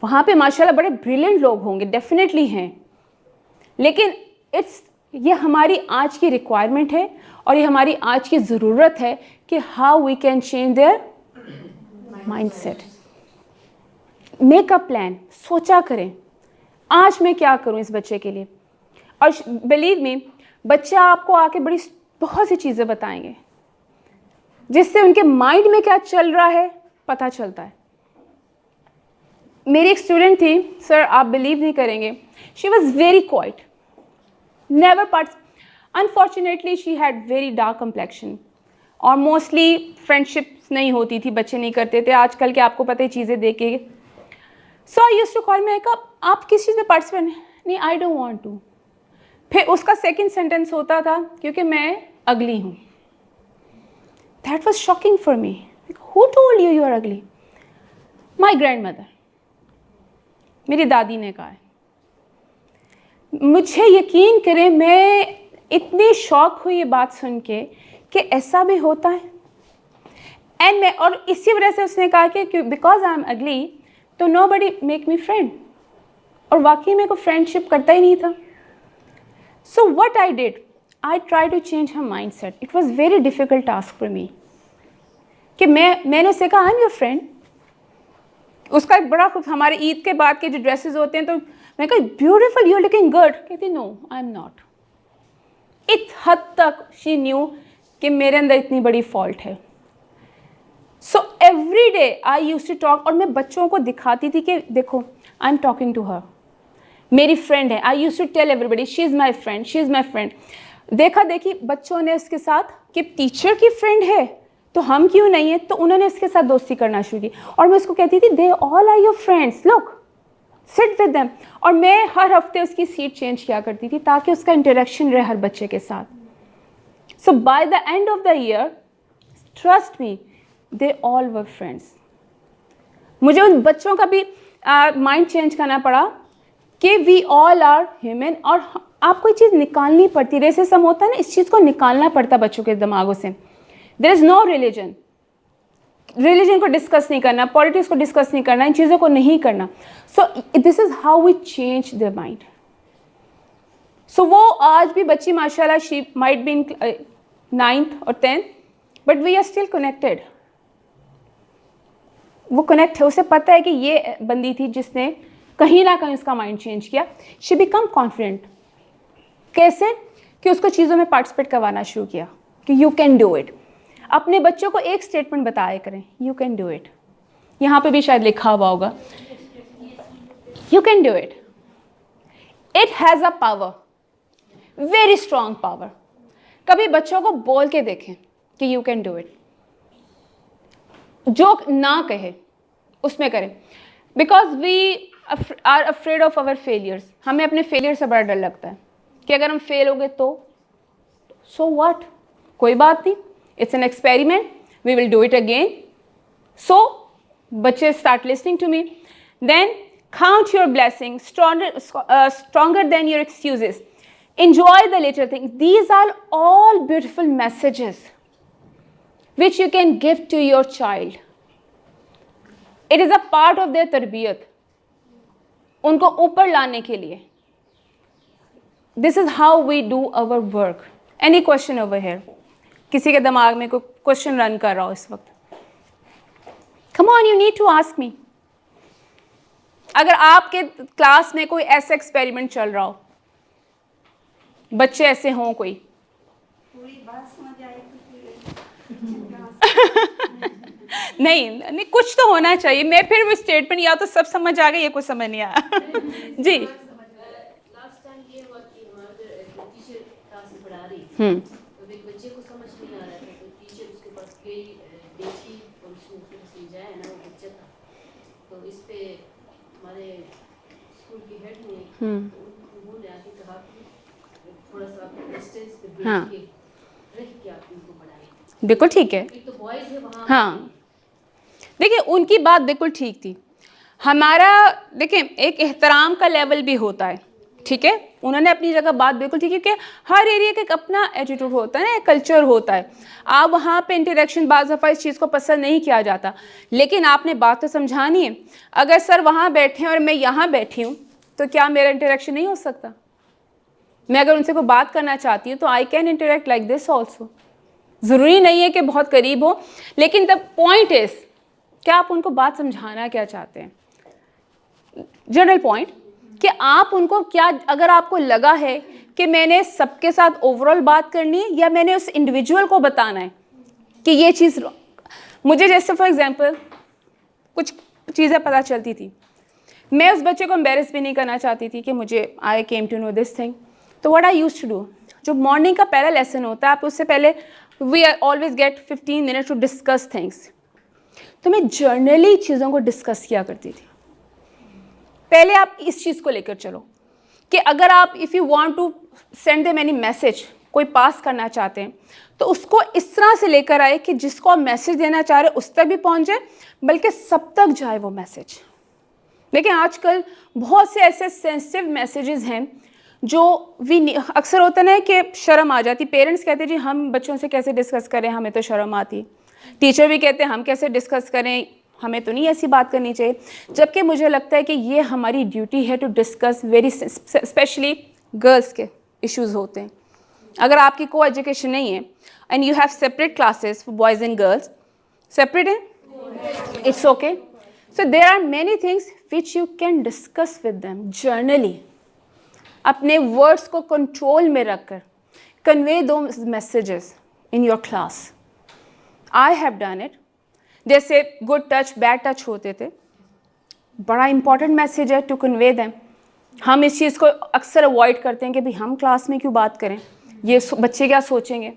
वहाँ पे माशाल्लाह बड़े ब्रिलियंट लोग होंगे, डेफिनेटली हैं, लेकिन ये हमारी आज की रिक्वायरमेंट है और ये हमारी आज की ज़रूरत है कि how we can change their mindset. Make a plan, सोचा करें आज मैं क्या करूं इस बच्चे के लिए। और बिलीव मी, बच्चे आपको आके बहुत सी चीज़ें बताएंगे जिससे उनके माइंड में क्या चल रहा है पता चलता है। मेरी एक स्टूडेंट थी, सर आप बिलीव नहीं करेंगे, she was very quite, never participate, unfortunately she had very dark complexion और मोस्टली फ्रेंडशिप्स नहीं होती थी, बच्चे नहीं करते थे, आजकल के आपको पता है चीज़ें देखे। So I used to call me, आप किस चीज़ में पार्टिसिपेट नहीं, आई डोंट वांट टू। फिर उसका सेकंड सेंटेंस होता था क्योंकि मैं अगली हूँ। That was shocking for me, who told you are ugly? My grand mother, मेरी दादी ने कहा है। मुझे यकीन करें, मैं इतनी शॉक हुई ये बात सुन के कि ऐसा भी होता है। एंड मैं, और इसी वजह से उसने कहा कि बिकॉज आई एम अगली तो nobody make me friend, और वाकई में कोई फ्रेंडशिप करता ही नहीं था। So what I did, I try to change her mind set. It was very difficult task for me कि मैंने उससे कहा आई एम योर फ्रेंड। उसका एक बड़ा खूब, हमारे ईद के बाद के जो ड्रेसेस होते हैं तो मैं कहा beautiful, you are looking good, कहती नो आई एम नॉट। इस हद तक शी न्यू कि मेरे अंदर इतनी बड़ी फॉल्ट है। So every day I use to talk, और मैं बच्चों को दिखाती थी कि देखो I am talking to her, मेरी फ्रेंड है। I use to tell everybody she is my friend, she is my friend. देखा देखी बच्चों ने उसके साथ कि टीचर की फ्रेंड है तो हम क्यों नहीं है, तो उन्होंने उसके साथ दोस्ती करना शुरू की। और मैं उसको कहती थी they all are your friends, look sit with them. और मैं हर हफ्ते उसकी सीट चेंज किया करती थी ताकि उसका इंटरेक्शन रहे हर बच्चे के साथ। So by the end of the year, trust me, they all were friends. मुझे उन बच्चों का भी माइंड चेंज करना पड़ा कि वी ऑल आर ह्यूमन, और आपको ये चीज़ निकालनी पड़ती। रेसिज्म होता है ना, इस चीज़ को निकालना पड़ता बच्चों के दिमागों से। There is no religion, religion को डिस्कस नहीं करना, पॉलिटिक्स को डिस्कस नहीं करना, इन चीज़ों को नहीं करना। So this is how we change their mind. So वो आज भी बच्ची माशाल्लाह, she might be in 9th और 10th, but we are still connected. वो कनेक्ट है, उसे पता है कि ये बंदी थी जिसने कहीं ना कहीं उसका माइंड चेंज किया। She become confident. कैसे? कि उसको चीज़ों में पार्टिसिपेट करवाना शुरू किया कि यू कैन डू इट। अपने बच्चों को एक स्टेटमेंट बताया करें, यू कैन डू इट। यहाँ पे भी शायद लिखा हुआ होगा, you can do it. It has a power, very strong power. कभी बच्चों को बोल के देखें कि यू कैन डू इट। जो ना कहे उसमें करें, because we are afraid of our failures. हमें अपने फेलियर से बड़ा डर लगता है कि अगर हम फेल हो गए तो सो व्हाट, कोई बात नहीं, it's an experiment, we will do it again. So बच्चे start listening to me. Then count your blessing, stronger than your excuses. Enjoy the little things. These are all beautiful messages which you can give to your child. It is a part of their तर्बियत, उनको ऊपर लाने के लिए। This is how we do our work. Any question over here? किसी के दिमाग में कोई क्वेश्चन रन कर रहा हो इस वक्त? Come on, you need to ask me. अगर आपके क्लास में कोई ऐसा एक्सपेरिमेंट चल रहा हो, बच्चे ऐसे हों कोई, पूरी बात समझ आई नहीं, कुछ तो होना चाहिए। मैं फिर वो स्टेटमेंट या तो सब समझ आ गया या कुछ समझ नहीं आया। जी। लास्ट टाइम ये हुआ कि हमारे टीचर क्लास में पढ़ा रही तो एक बच्चे को समझ नहीं आ रहा था, तो टीचर उसके पास गई, देखी और उसने समझाया ना, वो बच्चा था। तो इस पे हमारे स्कूल के हेड ने उन्होंने आके कहा कि थोड़ा सा डिस्टेंस पे बैठ के रह के आप उनको पढ़ाएं। बिल्कुल ठीक है। एक तो बॉयज है वहाँ। हाँ, देखिए उनकी बात बिल्कुल ठीक थी। हमारा देखिए एक एहतराम का लेवल भी होता है, ठीक है। उन्होंने अपनी जगह बात बिल्कुल ठीक है, क्योंकि हर एरिया का एक अपना एटीट्यूड होता है ना, एक कल्चर होता है। आप वहाँ पे इंटरेक्शन बाज़ दफ़ा इस चीज़ को पसंद नहीं किया जाता, लेकिन आपने बात तो समझानी है। अगर सर वहाँ बैठे हैं और मैं यहाँ बैठी हूँ तो क्या मेरा इंटरेक्शन नहीं हो सकता? मैं अगर उनसे कोई बात करना चाहती हूँ तो I can interact like this also. ज़रूरी नहीं है कि बहुत करीब हो, लेकिन द पॉइंट इज़ क्या आप उनको बात समझाना क्या चाहते हैं। जनरल पॉइंट कि आप उनको क्या, अगर आपको लगा है कि मैंने सबके साथ ओवरऑल बात करनी है या मैंने उस इंडिविजुअल को बताना है कि ये चीज़, मुझे जैसे फॉर एग्जांपल कुछ चीज़ें पता चलती थी, मैं उस बच्चे को एम्बेरस भी नहीं करना चाहती थी कि मुझे I came to know this thing. तो what I used to do, जो मॉर्निंग का पहला लेसन होता है, आप उससे पहले we always get 15 minutes to discuss things. तो मैं जर्नली चीज़ों को डिस्कस किया करती थी। पहले आप इस चीज़ को लेकर चलो कि अगर आप if you want to send them any message, कोई पास करना चाहते हैं, तो उसको इस तरह से लेकर आए कि जिसको आप मैसेज देना चाह रहे हैं उस तक भी पहुंच जाए, बल्कि सब तक जाए वो मैसेज। देखिए आजकल बहुत से ऐसे सेंसिटिव मैसेजेस हैं जो अक्सर होता ना कि शर्म आ जाती। पेरेंट्स कहते हैं जी हम बच्चों से कैसे डिस्कस करें, हमें तो शर्म आती। टीचर भी कहते हैं हम कैसे डिस्कस करें, हमें तो नहीं ऐसी बात करनी चाहिए। जबकि मुझे लगता है कि ये हमारी ड्यूटी है to discuss very specially girls के इश्यूज़ होते हैं। अगर आपकी को एजुकेशन नहीं है and you have separate classes for boys and girls, separate है, it's okay. So there are many things which you can discuss with them generally. अपने वर्ड्स को कंट्रोल में रखकर कन्वे दो messages in your class. I have done it. जैसे good touch bad touch होते थे, बड़ा इंपॉर्टेंट मैसेज है टू कन्वे देम। हम इस चीज़ को अक्सर अवॉइड करते हैं कि भाई हम क्लास में क्यों बात करें, ये बच्चे क्या सोचेंगे।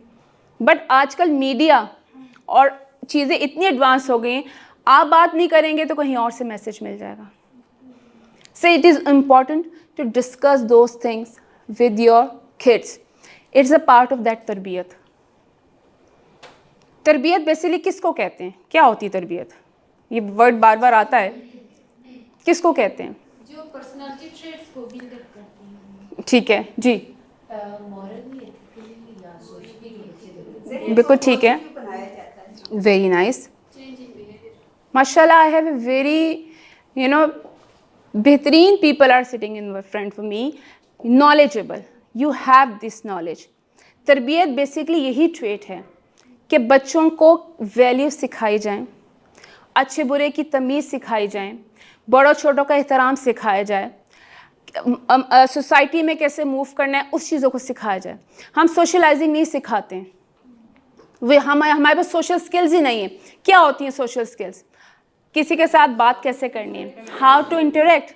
बट आजकल मीडिया और चीज़ें इतनी एडवांस हो गई हैं, आप बात नहीं करेंगे तो कहीं और से मैसेज मिल जाएगा। So it is important to discuss those things with your kids. It's a part of that तरबियत। तरबियत बेसिकली किसको कहते हैं, क्या होती है तरबियत? ये वर्ड बार बार आता है, किसको कहते हैं? जो पर्सनालिटी ट्रेट्स को बिल्ड अप करती हैं। ठीक है जी, मॉरली, एथिकली या सोशली बिल्कुल ठीक है, वेरी नाइस, माशाल्लाह। आई हैव ए वेरी बेहतरीन people are sitting in front for me, knowledgeable, you have this knowledge. तरबियत बेसिकली यही ट्रेट है कि बच्चों को वैल्यू सिखाई जाएं अच्छे बुरे की तमीज़ सिखाई जाए, बड़ों छोटों का एहतराम सिखाया जाए, सोसाइटी में कैसे मूव करना है उस चीज़ों को सिखाया जाए। हम सोशलाइजिंग नहीं सिखाते हैं, वे हमारे पास सोशल स्किल्स ही नहीं है। क्या होती हैं सोशल स्किल्स? किसी के साथ बात कैसे करनी है, हाउ टू इंटरेक्ट,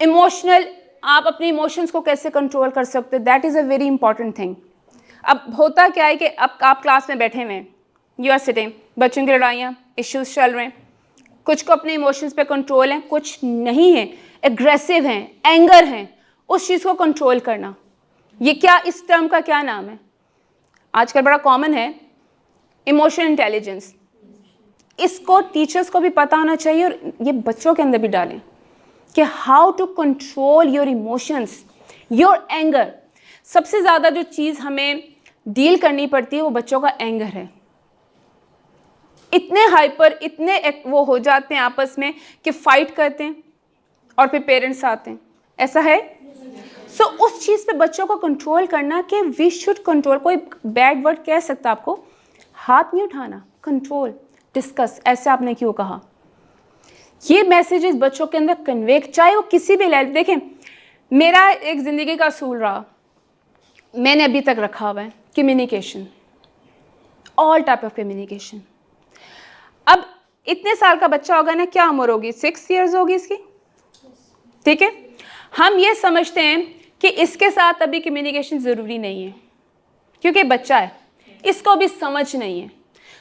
इमोशनल, आप अपने इमोशंस को कैसे कंट्रोल कर सकते हो, that is a very important thing. अब होता क्या है कि अब आप क्लास में बैठे हुए हैं, यू आर सिटिंग, बच्चों की लड़ाइयाँ, इश्यूज चल रहे हैं, कुछ को अपने इमोशंस पे कंट्रोल है, कुछ नहीं है, एग्रेसिव हैं, एंगर हैं, उस चीज़ को कंट्रोल करना, ये क्या, इस टर्म का क्या नाम है? आजकल बड़ा कॉमन है, इमोशनल इंटेलिजेंस। इसको टीचर्स को भी पता होना चाहिए और ये बच्चों के अंदर भी डालें कि how to control your emotions, your anger. सबसे ज़्यादा जो चीज़ हमें डील करनी पड़ती है वो बच्चों का एंगर है। इतने हाइपर, इतने वो हो जाते हैं आपस में कि फाइट करते हैं और फिर पेरेंट्स आते हैं, ऐसा है। सो उस चीज़ पे बच्चों को कंट्रोल करना कि वी शुड कंट्रोल। कोई बैड वर्ड कह सकता आपको, हाथ नहीं उठाना, कंट्रोल, डिस्कस, ऐसे आपने क्यों कहा। ये मैसेजेस बच्चों के अंदर कन्वे, चाहे वो किसी भी लेवल। देखें, मेरा एक ज़िंदगी का असूल रहा, मैंने अभी तक रखा हुआ है, communication, all type of communication. अब इतने साल का बच्चा होगा ना, क्या उम्र होगी, 6 years होगी इसकी, ठीक है। हम ये समझते हैं कि इसके साथ अभी कम्युनिकेशन ज़रूरी नहीं है क्योंकि बच्चा है, इसको भी समझ नहीं है।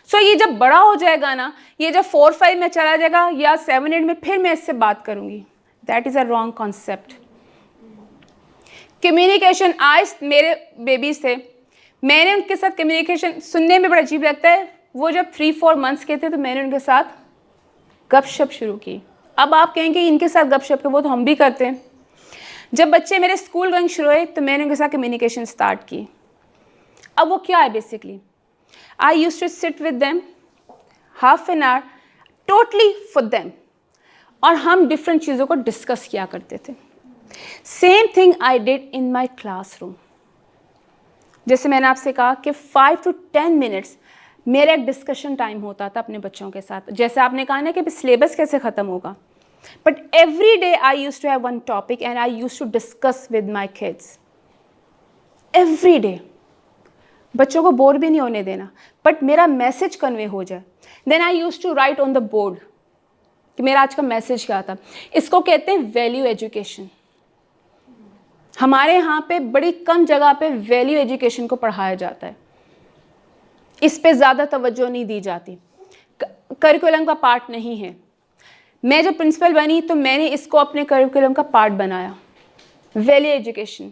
सो ये जब बड़ा हो जाएगा ना, ये जब 4-5 में चला जाएगा या 7-8 में, फिर मैं इससे बात करूँगी, that is a wrong concept. Communication, आज मेरे बेबीज थे, मैंने उनके साथ कम्युनिकेशन, सुनने में बड़ा अजीब लगता है, वो जब 3-4 months के थे तो मैंने उनके साथ गपशप शुरू की। अब आप कहेंगे इनके साथ गपशप के, वो तो हम भी करते हैं। जब बच्चे मेरे स्कूल गोइंग शुरू हुए तो मैंने उनके साथ कम्युनिकेशन स्टार्ट की। अब वो क्या है basically, I used to sit with them half an hour totally for them, और हम डिफरेंट चीज़ों को डिस्कस किया करते थे। Same thing I did in my classroom. जैसे मैंने आपसे कहा कि 5 to 10 minutes मेरा एक डिस्कशन टाइम होता था अपने बच्चों के साथ। जैसे आपने कहा ना कि सिलेबस कैसे ख़त्म होगा, but every day I used to have one topic and I used to discuss with my kids every day. बच्चों को बोर भी नहीं होने देना, बट मेरा मैसेज कन्वे हो जाए। Then I used to write on the board कि मेरा आज का मैसेज क्या था। इसको कहते हैं वैल्यू एजुकेशन। हमारे यहाँ पे बड़ी कम जगह पे वैल्यू एजुकेशन को पढ़ाया जाता है, इस पे ज़्यादा तवज्जो नहीं दी जाती, करिकुलम का पार्ट नहीं है। मैं जब प्रिंसिपल बनी तो मैंने इसको अपने करिकुलम का पार्ट बनाया, वैल्यू एजुकेशन।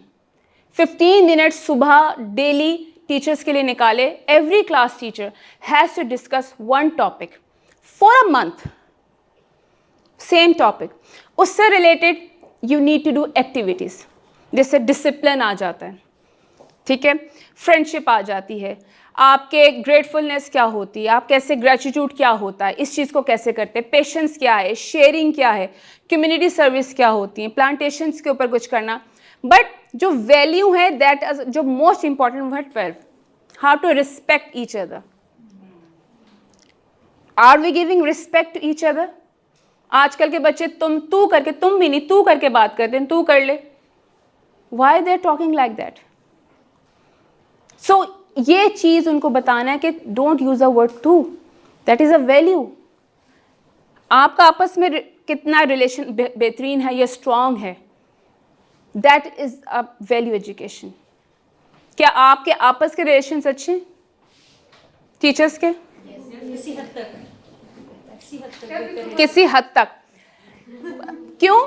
15 मिनट सुबह डेली टीचर्स के लिए निकाले। Every class teacher has to discuss one topic for a month, same topic. उससे related you need to do activities, जिससे डिसिप्लिन आ जाता है, ठीक है, फ्रेंडशिप आ जाती है, आपके ग्रेटफुलनेस क्या होती है, आप कैसे, ग्रेटिट्यूड क्या होता है, इस चीज़ को कैसे करते हैं, पेशेंस क्या है, शेयरिंग क्या है, कम्युनिटी सर्विस क्या होती है, प्लांटेशंस के ऊपर कुछ करना। बट जो वैल्यू है दैट जो मोस्ट इंपॉर्टेंट वो है 12, how to respect each other. Are we giving respect to each other? आजकल के बच्चे तुम तू करके, तुम भी नहीं तू करके बात करते हैं, तू कर ले। Why they are talking like that? So ये चीज़ उनको बताना है कि don't use a word to, that is a value. आपका आपस में कितना रिलेशन बेहतरीन है या स्ट्रांग है, that is a value education. क्या आपके आपस के रिलेशन अच्छे हैं टीचर्स के? किसी हद तक। क्यों?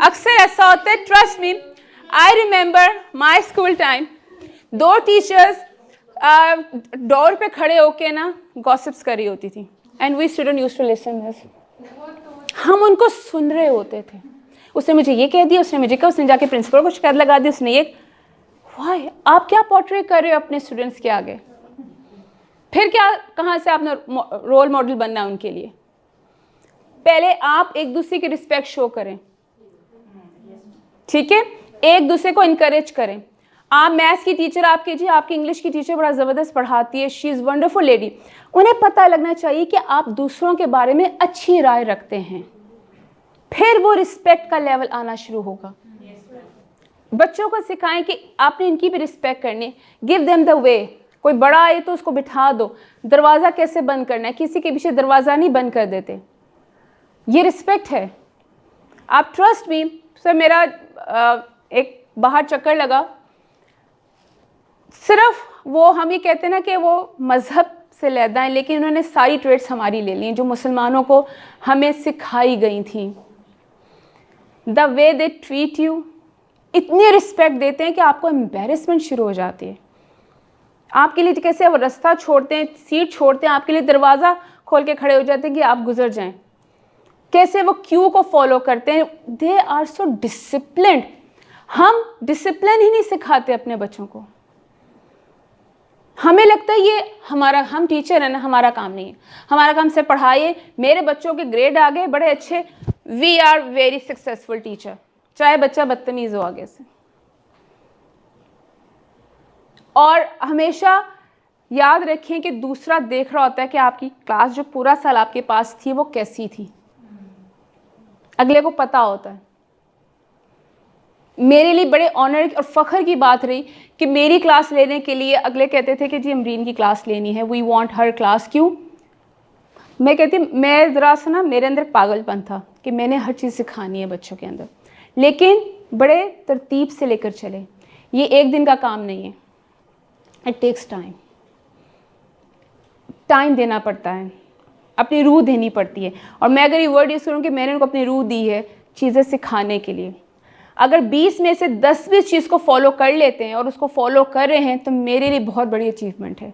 अक्सर ऐसा होता है, trust me, I remember my school time, 2 teachers door पे खड़े होके ना गॉसिप्स कर रही होती थी, and we student used to listen this. हम उनको सुन रहे होते थे। उसने मुझे ये कह दिया, उसने मुझे कहा, उसने जाके प्रिंसिपल को शिकायत लगा दी, उसने ये। वाई? आप क्या पोर्ट्रे कर रहे हो अपने स्टूडेंट्स के आगे? फिर क्या, कहाँ से आपने रोल मॉडल बनना है उनके लिए? पहले आप एक दूसरे की रिस्पेक्ट शो करें, ठीक है, एक दूसरे को इनकरेज करें। आप मैथ्स की टीचर आप कीजिए, आपकी इंग्लिश की टीचर बड़ा ज़बरदस्त पढ़ाती है, शी इज़ वंडरफुल लेडी, उन्हें पता लगना चाहिए कि आप दूसरों के बारे में अच्छी राय रखते हैं, फिर वो रिस्पेक्ट का लेवल आना शुरू होगा। बच्चों को सिखाएं कि आपने इनकी भी रिस्पेक्ट करनी, गिव देम द वे। कोई बड़ा आए तो उसको बिठा दो, दरवाज़ा कैसे बंद करना है, किसी के पीछे दरवाज़ा नहीं बंद कर देते, ये रिस्पेक्ट है। आप ट्रस्ट मी सर, मेरा एक बाहर चक्कर लगा, सिर्फ वो हम ये कहते हैं ना कि वो मज़हब से लैदा है, लेकिन उन्होंने सारी ट्रेड्स हमारी ले ली जो मुसलमानों को हमें सिखाई गई थी। The way they treat you, इतनी रिस्पेक्ट देते हैं कि आपको एम्बेरसमेंट शुरू हो जाती है। आपके लिए कैसे वो रास्ता छोड़ते हैं, सीट छोड़ते हैं, आपके लिए दरवाज़ा खोल के खड़े हो जाते हैं कि आप गुजर जाएं। कैसे वो क्यू को फॉलो करते हैं, दे आर सो डिसिप्लिन्ड। हम डिसिप्लिन ही नहीं सिखाते अपने बच्चों को। हमें लगता है ये हमारा, हम टीचर है ना, हमारा काम नहीं है, हमारा काम से पढ़ाइए, मेरे बच्चों के ग्रेड आ गए बड़े अच्छे, we are very successful teacher, चाहे बच्चा बदतमीज़ हो आगे से। और हमेशा याद रखें कि दूसरा देख रहा होता है कि आपकी क्लास जो पूरा साल आपके पास थी वो कैसी थी, अगले को पता होता है। मेरे लिए बड़े ऑनर और फ़ख्र की बात रही कि मेरी क्लास लेने के लिए अगले कहते थे कि जी अमरीन की क्लास लेनी है, वी वांट हर क्लास। क्यों? मैं कहती, मैं ज़रा सा ना, मेरे अंदर पागलपन था कि मैंने हर चीज़ सिखानी है बच्चों के अंदर, लेकिन बड़े तरतीब से लेकर चले। ये एक दिन का काम नहीं है, इट टेक्स टाइम, टाइम देना पड़ता है, अपनी रूह देनी पड़ती है। और मैं अगर ये वर्ड यूज़ करूँ कि मैंने उनको अपनी रूह दी है चीज़ें सिखाने के लिए, अगर 20 में से 10 भी इस चीज़ को फॉलो कर लेते हैं और उसको फॉलो कर रहे हैं तो मेरे लिए बहुत बड़ी अचीवमेंट है।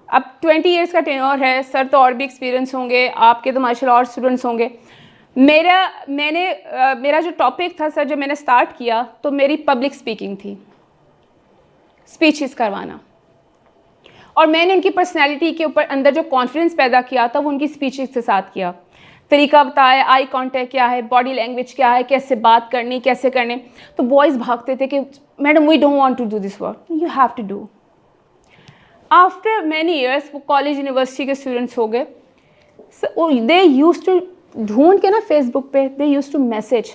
अब 20 इयर्स का टेन्योर है सर, तो और भी एक्सपीरियंस होंगे आपके, तो माशाल्लाह और स्टूडेंट्स होंगे। मेरा जो टॉपिक था सर, जब मैंने स्टार्ट किया तो मेरी पब्लिक स्पीकिंग थी, स्पीचेस करवाना, और मैंने उनकी पर्सनैलिटी के ऊपर अंदर जो कॉन्फिडेंस पैदा किया था वो उनकी स्पीचेस के साथ किया। तरीका बताया, आई कांटेक्ट क्या है, बॉडी लैंग्वेज क्या है, कैसे बात करनी, कैसे करने। तो बॉयज़ भागते थे कि madam we don't want to do this work, you have to do. After many years वो कॉलेज यूनिवर्सिटी के स्टूडेंट्स हो गए, दे यूज्ड टू ढूंढ के ना फेसबुक पे, दे यूज्ड टू मैसेज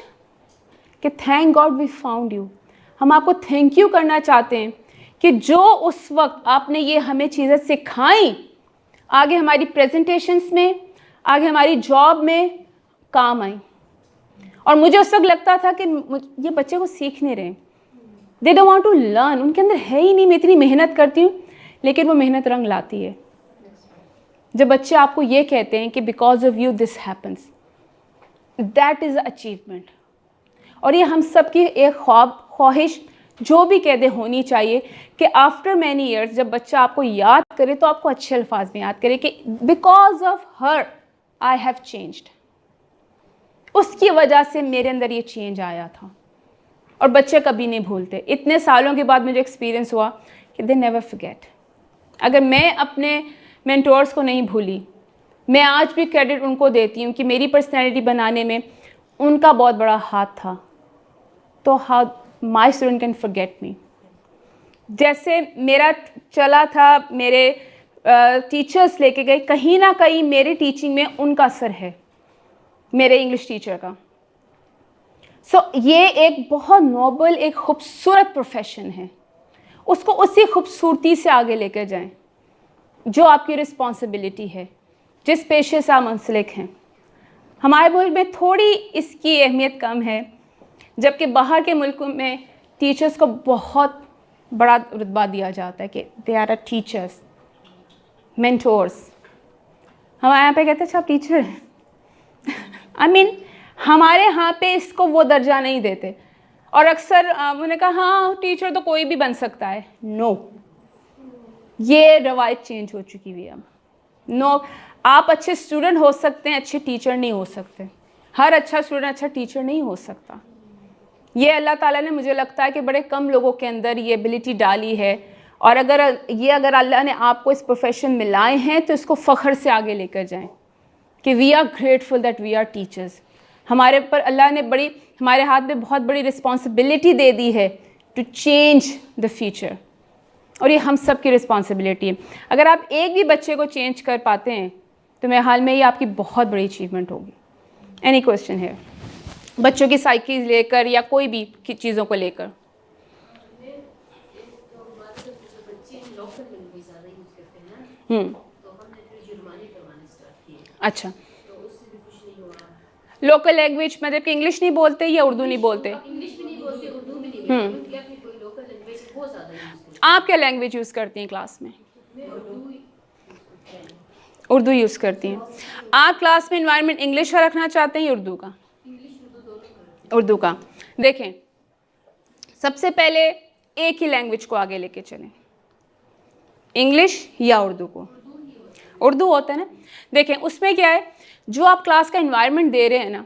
कि thank God we found you. हम आपको थैंक यू करना चाहते हैं कि जो उस वक्त आपने ये हमें चीज़ें सिखाई, आगे हमारी प्रेजेंटेशंस में, आगे हमारी जॉब में काम आई। और मुझे उस वक्त लगता था कि ये बच्चे को सीख नहीं रहे, they don't want to learn, उनके अंदर है ही नहीं। मैं इतनी मेहनत करती हूँ, लेकिन वो मेहनत रंग लाती है जब बच्चे आपको ये कहते हैं कि because of you this happens, that is achievement. और ये हम सब की एक ख्वाहिश जो भी कह दे होनी चाहिए कि आफ्टर मैनी ईयर्स जब बच्चा आपको याद करे तो आपको अच्छे अल्फाज में याद करे कि because of her I have changed, उसकी वजह से मेरे अंदर ये चेंज आया था। और बच्चे कभी नहीं भूलते। इतने सालों के बाद मुझे एक्सपीरियंस हुआ कि दे नेवर फॉरगेट। अगर मैं अपने मेंटोर्स को नहीं भूली, मैं आज भी क्रेडिट उनको देती हूँ कि मेरी पर्सनैलिटी बनाने में उनका बहुत बड़ा हाथ था। तो how my student can forget me. जैसे मेरा चला था, मेरे टीचर्स लेके गए, कहीं ना कहीं मेरी टीचिंग में उनका असर है, मेरे इंग्लिश टीचर का। ये एक बहुत नोबल, एक खूबसूरत प्रोफेशन है, उसको उसी खूबसूरती से आगे लेकर जाएं जो आपकी रिस्पॉन्सिबिलिटी है, जिस पेशे से आप मुंसलिक हैं। हमारे मुल्क में थोड़ी इसकी अहमियत कम है, जबकि बाहर के मुल्कों में टीचर्स को बहुत बड़ा रुतबा दिया जाता है कि they are a teachers, mentors. हमारे यहाँ पे कहते हैं अच्छा आप टीचर हैं। आई मीन हमारे यहाँ पे इसको वो दर्जा नहीं देते। और अक्सर उन्होंने कहा हाँ टीचर तो कोई भी बन सकता है। नो, ये रवायत चेंज हो चुकी हुई है अब। नो, आप अच्छे स्टूडेंट हो सकते हैं, अच्छे टीचर नहीं हो सकते। हर अच्छा स्टूडेंट अच्छा टीचर नहीं हो सकता। ये अल्लाह ताला ने, मुझे लगता है कि बड़े कम लोगों के अंदर ये एबिलिटी डाली है। और अगर अल्लाह ने आपको इस प्रोफेशन में लाए हैं तो इसको फ़ख्र से आगे लेकर जाएं कि we are grateful that we are teachers. हमारे पर अल्लाह ने हमारे हाथ में बहुत बड़ी रिस्पॉन्सिबिलिटी दे दी है टू चेंज द फ्यूचर, और ये हम सब की रिस्पॉन्सिबिलिटी है। अगर आप एक भी बच्चे को चेंज कर पाते हैं तो मेरे हाल में ये आपकी बहुत बड़ी अचीवमेंट होगी। एनी क्वेश्चन है बच्चों की साइकिल लेकर या कोई भी चीज़ों को लेकर? अच्छा, लोकल लैंग्वेज मतलब कि इंग्लिश नहीं बोलते या उर्दू नहीं बोलते? इंग्लिश भी नहीं बोलते, उर्दू भी नहीं बोलते, उनकी अपनी कोई लोकल लैंग्वेज बहुत ज़्यादा यूज़ करते आप क्या लैंग्वेज यूज़ करती हैं क्लास में? हैं। उर्दू यूज़ करती हैं। आप क्लास में इन्वायरमेंट इंग्लिश का रखना चाहते हैं या उर्दू का? उर्दू का। देखें, सबसे पहले एक ही लैंग्वेज को आगे लेके चलें, इंग्लिश या उर्दू को? उर्दू होता है ना। देखें, उसमें क्या है, जो आप क्लास का इन्वायरमेंट दे रहे हैं ना,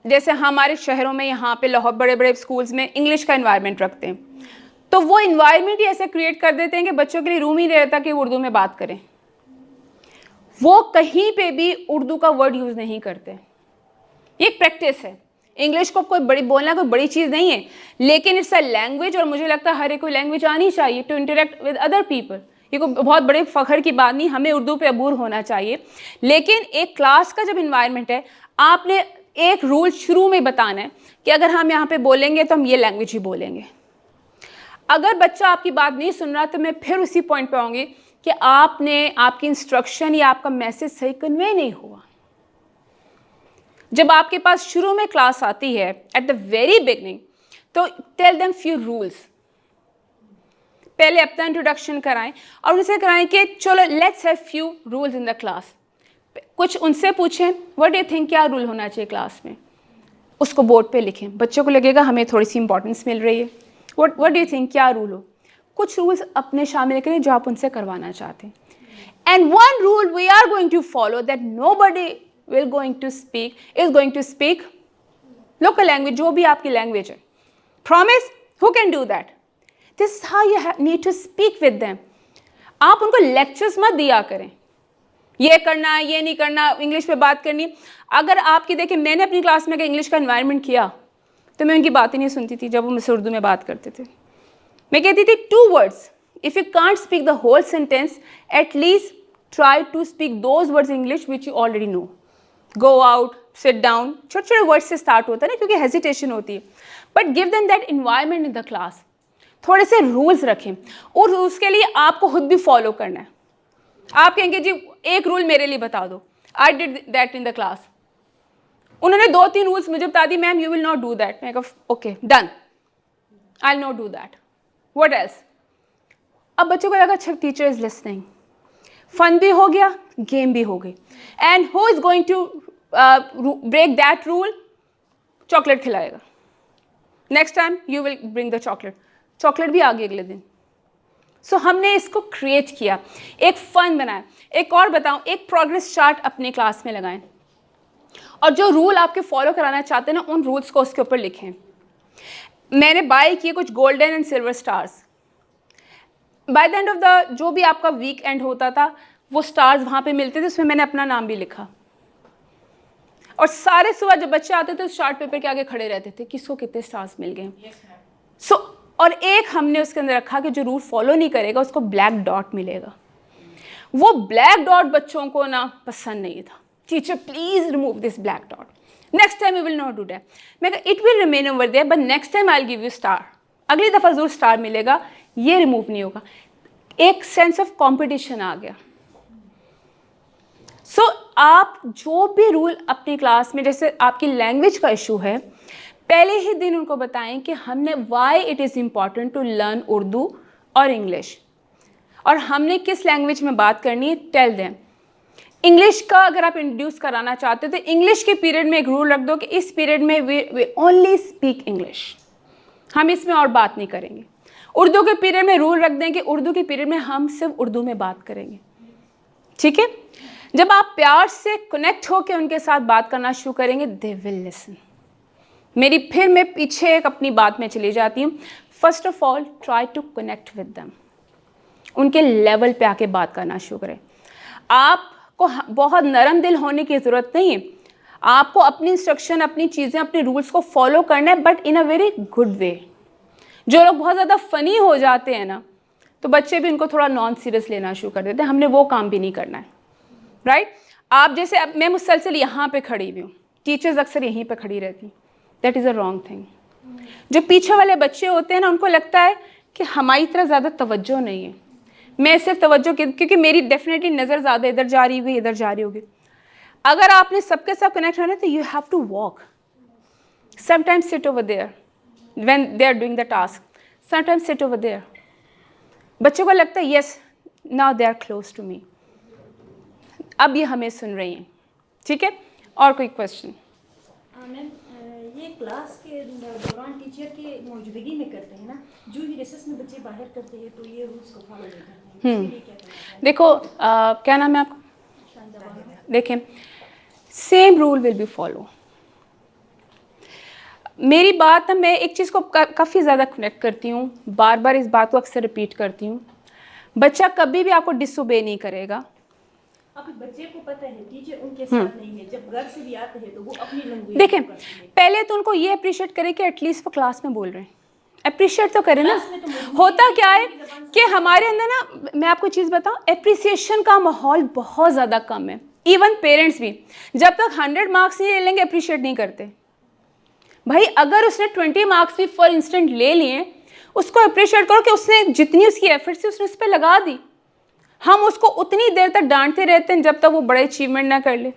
जैसे हमारे शहरों में यहाँ पे लाहौर बड़े बड़े स्कूल्स में इंग्लिश का इन्वायरमेंट रखते हैं, तो वो इन्वायरमेंट ही ऐसे क्रिएट कर देते हैं कि बच्चों के लिए रूम ही नहीं रहता कि उर्दू में बात करें। वो कहीं पे भी उर्दू का वर्ड यूज़ नहीं करते। ये एक प्रैक्टिस है। इंग्लिश को कोई बड़ी बोलना कोई बड़ी चीज़ नहीं है, लेकिन इट्स अ लैंग्वेज, और मुझे लगता है हर एक को लैंग्वेज आनी चाहिए to interact with other people. ये कोई बहुत बड़े फ़ख्र की बात नहीं, हमें उर्दू पे अबूर होना चाहिए। लेकिन एक क्लास का जब इन्वायरमेंट है, आपने एक रूल शुरू में बताना है कि अगर हम यहाँ पे बोलेंगे तो हम ये लैंग्वेज ही बोलेंगे। अगर बच्चा आपकी बात नहीं सुन रहा तो मैं फिर उसी पॉइंट पे आऊँगी कि आपकी इंस्ट्रक्शन या आपका मैसेज सही कन्वे नहीं हुआ। जब आपके पास शुरू में क्लास आती है एट द वेरी बिगनिंग, तो टेल देम फ्यू रूल्स। पहले अपना इंट्रोडक्शन कराएं और उनसे कराएं कि चलो let's have few rules in the class. कुछ उनसे पूछें, व्हाट डू यू थिंक, क्या रूल होना चाहिए क्लास में, उसको बोर्ड पे लिखें। बच्चों को लगेगा हमें थोड़ी सी इंपॉर्टेंस मिल रही है। व्हाट डू यू थिंक, क्या रूल हो। कुछ रूल्स अपने शामिल करें जो आप उनसे करवाना चाहते हैं। And one rule we are going to follow, that nobody will going to speak local language, जो भी आपकी लैंग्वेज है। Promise? Who can do that? This is how you need to speak with them. आप उनको lectures मत दिया करें, ये करना है, ये नहीं करना, इंग्लिश में बात करनी। अगर आपकी देखिए, मैंने अपनी क्लास में इंग्लिश का एनवायरनमेंट किया तो मैं उनकी बात ही नहीं सुनती थी। जब वो मुझसे उर्दू में बात करते थे, मैं कहती थी 2 words, if you can't speak the whole sentence, at least try to speak those words in English which you already know. Go out, sit down, छोटे छोटे वर्ड से स्टार्ट होता है ना, क्योंकि हेजिटेशन होती है। But give them that environment in the class. थोड़े से रूल्स रखें और उसके लिए आपको खुद भी फॉलो करना है। आप कहेंगे जी एक रूल मेरे लिए बता दो, I did that in the class. उन्होंने 2-3 रूल्स मुझे बता दी, ma'am you will not do that. मैं कहा okay done, I will not do that, what else. अब बच्चों को लगा अच्छा टीचर इज लिसनिंग, फन भी हो गया, गेम भी हो गई। And who is going to break that rule? Chocolate खिलाएगा। Next time you will bring the chocolate, chocolate भी आ गई अगले दिन। सो हमने इसको क्रिएट किया, एक फन बनाया। एक और बताऊं, एक प्रोग्रेस चार्ट अपनी क्लास में लगाएं और जो रूल आपके फॉलो कराना चाहते हैं ना, उन रूल्स को उसके ऊपर लिखें। मैंने बाय किए कुछ golden and silver stars. Bye the end of the जो भी आपका वीक एंड होता था, वो स्टार्स वहाँ पे मिलते थे, उसमें मैंने अपना नाम भी लिखा। और सारे सुबह जब बच्चे आते थे उस चार्ट पेपर के आगे खड़े रहते थे, किसको कितने स्टार्स मिल गए। सो और एक हमने उसके अंदर रखा कि जो रूल फॉलो नहीं करेगा उसको ब्लैक डॉट मिलेगा। वो ब्लैक डॉट बच्चों को ना पसंद नहीं था। Teacher please remove this black dot, next time we will not do that. मैं कहा it will remain over there but next time I will give you star, अगली दफ़ा जरूर स्टार मिलेगा, ये रिमूव नहीं होगा। एक सेंस ऑफ कॉम्पिटिशन आ गया। सो आप जो भी रूल अपनी क्लास में, जैसे आपकी लैंग्वेज का इशू है, पहले ही दिन उनको बताएं कि हमने why it is important to learn Urdu और इंग्लिश, और हमने किस लैंग्वेज में बात करनी है, टेल देम। इंग्लिश का अगर आप इंट्रोड्यूस कराना चाहते हो तो इंग्लिश के पीरियड में एक रूल रख दो कि इस पीरियड में वी ओनली स्पीक इंग्लिश, हम इसमें और बात नहीं करेंगे। उर्दू के पीरियड में रूल रख दें कि उर्दू के पीरियड में हम सिर्फ उर्दू में बात करेंगे। ठीक है, जब आप प्यार से कनेक्ट होकर उनके साथ बात करना शुरू करेंगे, दे विल लिसन। मैं पीछे एक अपनी बात में चली जाती हूँ। First of all try to connect with them, उनके लेवल पे आके बात करना शुरू करें। आपको बहुत नरम दिल होने की ज़रूरत नहीं है, आपको अपनी इंस्ट्रक्शन, अपनी चीज़ें, अपने रूल्स को फॉलो करना है, but in a very good way. जो लोग बहुत ज़्यादा फ़नी हो जाते हैं ना, तो बच्चे भी उनको थोड़ा नॉन सीरियस लेना शुरू कर देते हैं। हमने वो काम भी नहीं करना है, राइट? आप जैसे, अब मैं मुसलसल यहाँ पे खड़ी हुई हूँ, टीचर्स अक्सर यहीं पे खड़ी रहती, that is a wrong thing. जो पीछे वाले बच्चे होते हैं ना, उनको लगता है कि हमारी तरह ज़्यादा तवज्जो नहीं है, मैं सिर्फ तवज्जो क्योंकि मेरी डेफिनेटली नज़र ज़्यादा इधर जा रही होगी, इधर जा रही होगी। अगर आपने सबके सब कनेक्ट होना है तो you have to walk, sometimes sit over there when they are doing the task, sometimes sit over there. बच्चों को लगता है yes now they are close to me, अब ये हमें सुन रही हैं, ठीक है? और कोई क्वेश्चन? मैम, ये क्लास के दौरान टीचर के मौजूदगी में करते हैं ना, जो ही रिसेस में बच्चे बाहर करते हैं तो ये रूल्स को फॉलो नहीं करते हैं, इसके लिए क्या करना चाहिए? देखो क्या नाम है आपका? देखें, same rule will be follow. मेरी बात ना, मैं एक चीज़ को काफ़ी ज़्यादा कनेक्ट करती हूँ, बार बार इस बात को अक्सर रिपीट करती हूँ। बच्चा कभी भी आपको डिसोबे नहीं करेगा। अब बच्चे को पता है टीचर उनके साथ नहीं है, जब घर से भी आते हैं तो वो अपनी लैंग्वेज देखें, पहले तो उनको ये अप्रिशिएट करें कि एटलीस्ट वो क्लास में बोल रहे हैं, अप्रिशिएट तो करें ना। होता क्या है कि हमारे अंदर ना, मैं आपको चीज़ बताऊँ, अप्रिसिएशन का माहौल बहुत ज़्यादा कम है। इवन पेरेंट्स भी जब तक 100 मार्क्स नहीं ले लेंगे अप्रिशिएट नहीं करते। भाई अगर उसने 20 मार्क्स भी फॉर इंस्टेंट ले लिए, उसको अप्रिशिएट करो कि उसने जितनी उसकी एफर्ट्स थी उसने उस पर लगा दी। हम उसको उतनी देर तक डांटते रहते हैं जब तक वो बड़े अचीवमेंट ना कर ले।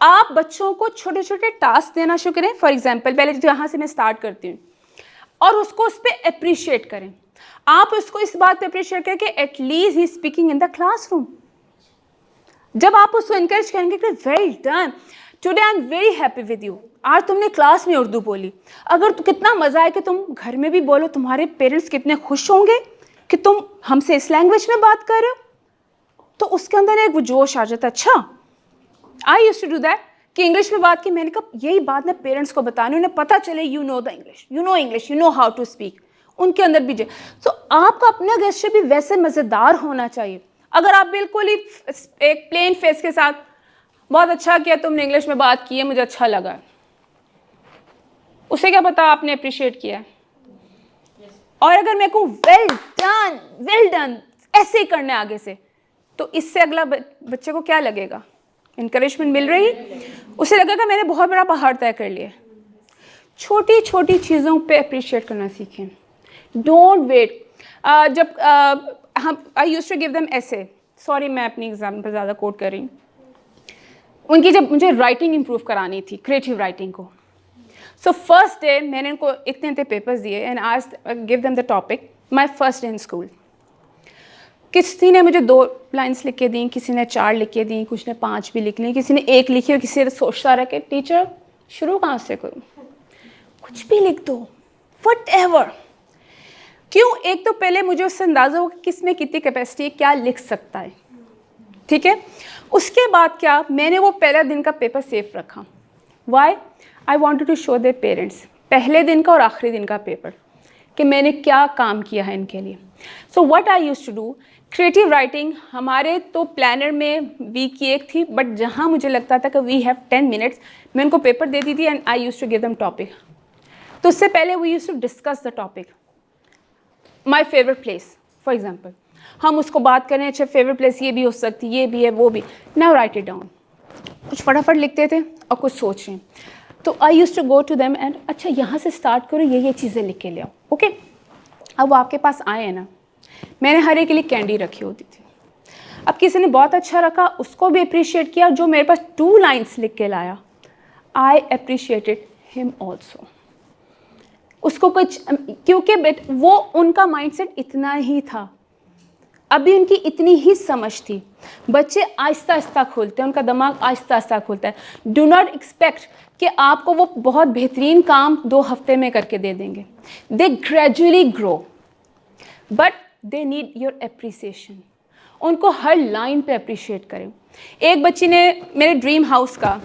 आप बच्चों को छोटे छोटे टास्क देना शुरू करें। फॉर एग्जाम्पल, पहले जहाँ से मैं स्टार्ट करती हूँ, और उसको उस पर अप्रिशिएट करें। आप उसको इस बात पे अप्रिशिएट करें कि at least he speaking in the classroom. जब आप उसको इनकरेज करेंगे कि well done, today I am very happy with you, आज तुमने क्लास में उर्दू बोली, अगर तो कितना मज़ा आए कि तुम घर में भी बोलो, तुम्हारे पेरेंट्स कितने खुश होंगे कि तुम हमसे इस लैंग्वेज में बात कर रहे हो। तो उसके अंदर एक वो जोश आ जाता है। अच्छा, I used to do that कि इंग्लिश में बात की, मैंने कहा यही बात ना पेरेंट्स को बतानी, उन्हें पता चले you know the English, you know how to speak, उनके अंदर भी। तो आपका अपना गेस्चर भी वैसे मज़ेदार होना चाहिए। अगर आप बिल्कुल ही एक प्लेन फेस के साथ, बहुत अच्छा किया तुमने इंग्लिश में बात की है, मुझे अच्छा लगा, उसे क्या पता आपने अप्रिशिएट किया। और अगर मैं कहूँ वेल डन ऐसे ही करने आगे से, तो इससे अगला बच्चे को क्या लगेगा? इनकरेजमेंट मिल रही, उसे लगेगा मैंने बहुत बड़ा पहाड़ तय कर लिया। छोटी छोटी चीज़ों पे अप्रिशिएट करना सीखें। Don't wait. जब हम I used to give them ऐसे, सॉरी मैं अपनी एग्जाम्पल ज़्यादा कोट कर रही हूँ, उनकी जब मुझे राइटिंग इम्प्रूव करानी थी, क्रिएटिव राइटिंग को, सो फर्स्ट डे मैंने उनको इतने पेपर्स दिए एंड आज give them the topic my first day in school. किसी ने मुझे 2 लाइन्स लिख के दी, किसी ने 4 लिख के दी, कुछ ने 5 भी लिख ली, किसी ने 1 लिखी और किसी ने सोचता रहा कि टीचर शुरू कहाँ से करूँ, कुछ भी लिख दो, व्हाटएवर। क्यों? एक तो पहले मुझे उससे अंदाज़ा हो कि किस में कितनी कैपेसिटी है, क्या लिख सकता है, ठीक है। उसके बाद क्या, मैंने वो पहला दिन का पेपर सेफ रखा। Why? I wanted to show their parents, पहले दिन का और आखिरी दिन का पेपर, कि मैंने क्या काम किया है इनके लिए। So what I used to do, creative writing हमारे तो प्लानर में वीक की 1 थी, बट जहाँ मुझे लगता था कि वी हैव 10 मिनट्स, मैं उनको पेपर देती थी and I used to give them topic. तो उससे पहले we used to discuss the topic, my favourite place for example, हम उसको बात करें, अच्छा फेवरेट प्लेस ये भी हो सकती, ये भी है, वो भी। Now right it down. कुछ फटाफट लिखते थे और कुछ सोच रहे हैं, तो I used to go to them and अच्छा यहाँ से स्टार्ट करो, ये चीज़ें लिख के ले आओ, ओके। अब वो आपके पास आए हैं ना, मैंने हर एक के लिए कैंडी रखी होती थी। अब किसी ने बहुत अच्छा रखा, उसको भी अप्रिशिएट किया। जो मेरे पास 2 लाइन्स लिख के लाया, आई अप्रिशिएटेड हिम ऑल्सो। उसको कुछ, क्योंकि बेट वो उनका माइंडसेट इतना ही था, अभी उनकी इतनी ही समझ थी। बच्चे आहिस्ता आहिस्ता खोलते हैं, उनका दिमाग आहिस्ता आहिस्ता खोलता है। डू नॉट एक्सपेक्ट कि आपको वो बहुत बेहतरीन काम 2 हफ्ते में करके दे देंगे। They gradually grow, but they need your appreciation. उनको हर लाइन पे अप्रिशिएट करें। एक बच्ची ने मेरे ड्रीम हाउस का,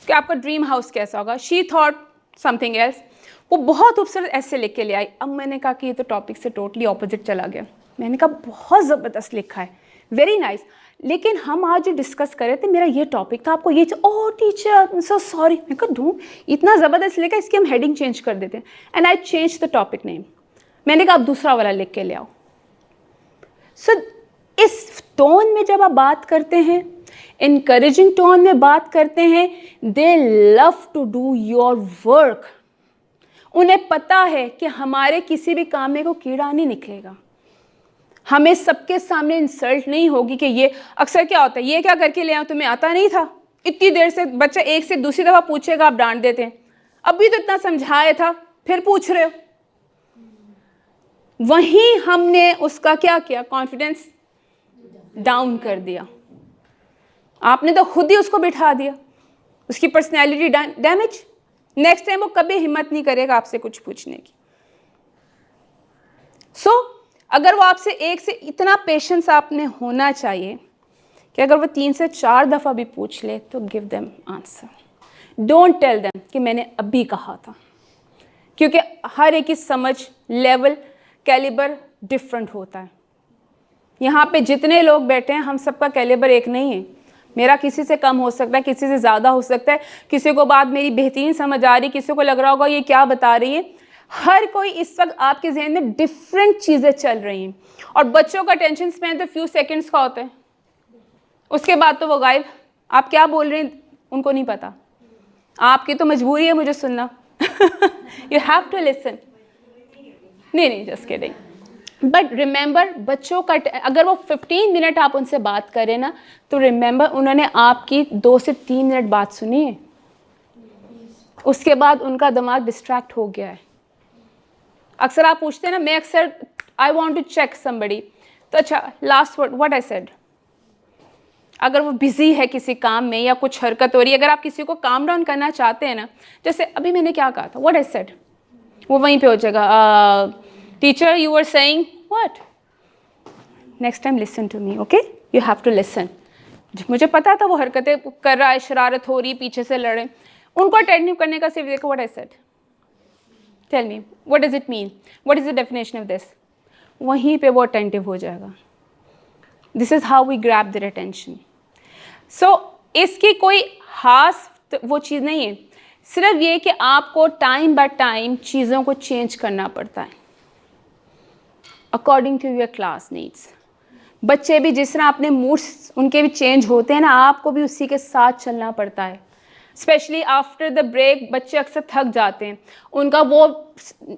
कि आपका ड्रीम हाउस कैसा होगा, शी थॉट समथिंग एल्स, वो बहुत खूबसूरत ऐसे लिख के ले आई। अब मैंने कहा कि ये तो टॉपिक से टोटली ऑपोजिट चला गया। मैंने कहा बहुत ज़बरदस्त लिखा है, वेरी नाइस, लेकिन हम आज जो डिस्कस कर रहे थे मेरा ये टॉपिक था, आपको ये ओह टीचर सो सॉरी। मैं कहा इतना ज़बरदस्त लिखा, इसकी हम हेडिंग चेंज कर देते हैं। And I change the topic name. मैंने कहा आप दूसरा वाला लिख के ले आओ। सो इस टोन में जब आप बात करते हैं, इनकरेजिंग टोन में बात करते हैं, they love to do your work. उन्हें पता है कि हमारे किसी भी काम में को कीड़ा नहीं निकलेगा, हमें सबके सामने इंसल्ट नहीं होगी कि ये अक्सर क्या होता है, ये क्या करके ले आऊं, तुम्हें आता नहीं था, इतनी देर से बच्चा एक से दूसरी दफ़ा पूछेगा, आप डांट देते हैं, अभी तो इतना समझाया था फिर पूछ रहे हो। वहीं हमने उसका क्या किया, कॉन्फिडेंस डाउन कर दिया। आपने तो खुद ही उसको बिठा दिया, उसकी पर्सनैलिटी डैमेज। नेक्स्ट टाइम वो कभी हिम्मत नहीं करेगा आपसे कुछ पूछने की। सो अगर वो आपसे एक से इतना पेशेंस आपने होना चाहिए कि अगर वो 3 से 4 दफ़ा भी पूछ ले तो give them answer. Don't tell them कि मैंने अभी कहा था, क्योंकि हर एक की समझ लेवल कैलिबर डिफरेंट होता है। यहाँ पे जितने लोग बैठे हैं हम सबका कैलिबर एक नहीं है। मेरा किसी से कम हो सकता है, किसी से ज़्यादा हो सकता है, किसी को बात मेरी बेहतरीन समझ आ रही, किसी को लग रहा होगा ये क्या बता रही है। हर कोई इस वक्त आपके जहन में डिफरेंट चीज़ें चल रही हैं। और बच्चों का अटेंशन स्पैन तो फ्यू सेकंड्स का होता है, उसके बाद तो वो गायब। आप क्या बोल रहे हैं उनको नहीं पता, आपकी तो मजबूरी है मुझे सुनना। You have to listen. नहीं, जस्ट किडिंग। बट रिमेंबर, बच्चों का अगर वो 15 मिनट आप उनसे बात करें ना, तो रिमेंबर उन्होंने आपकी 2 से 3 मिनट बात सुनी है, उसके बाद उनका दिमाग डिस्ट्रैक्ट हो गया है। अक्सर आप पूछते हैं ना, मैं अक्सर I want to check somebody, तो अच्छा last word what I said. अगर वो बिजी है किसी काम में या कुछ हरकत हो रही है, अगर आप किसी को काम डाउन करना चाहते हैं ना, जैसे अभी मैंने क्या कहा था, व्हाट आई सेड, वो वहीं पे हो जाएगा। Teacher you are saying what, next time listen to me, okay, you have to listen. मुझे पता था वो हरकतें कर रहा है, शरारत हो रही है, पीछे से लड़े, उनको अटेंड करने का सिर्फ देखो, what I said, tell me what does it mean, what is the definition of this, वहीं पे वो अटेंटिव हो जाएगा। This is how we grab their attention. So इसकी कोई खास वो चीज़ नहीं है, सिर्फ ये कि आपको टाइम बाय टाइम चीज़ों को चेंज करना पड़ता है according to your class needs. बच्चे भी जिस तरह अपने मूड्स उनके भी चेंज होते हैं ना, आपको भी उसी के साथ चलना पड़ता है। स्पेशली आफ्टर द ब्रेक बच्चे अक्सर थक जाते हैं, उनका वो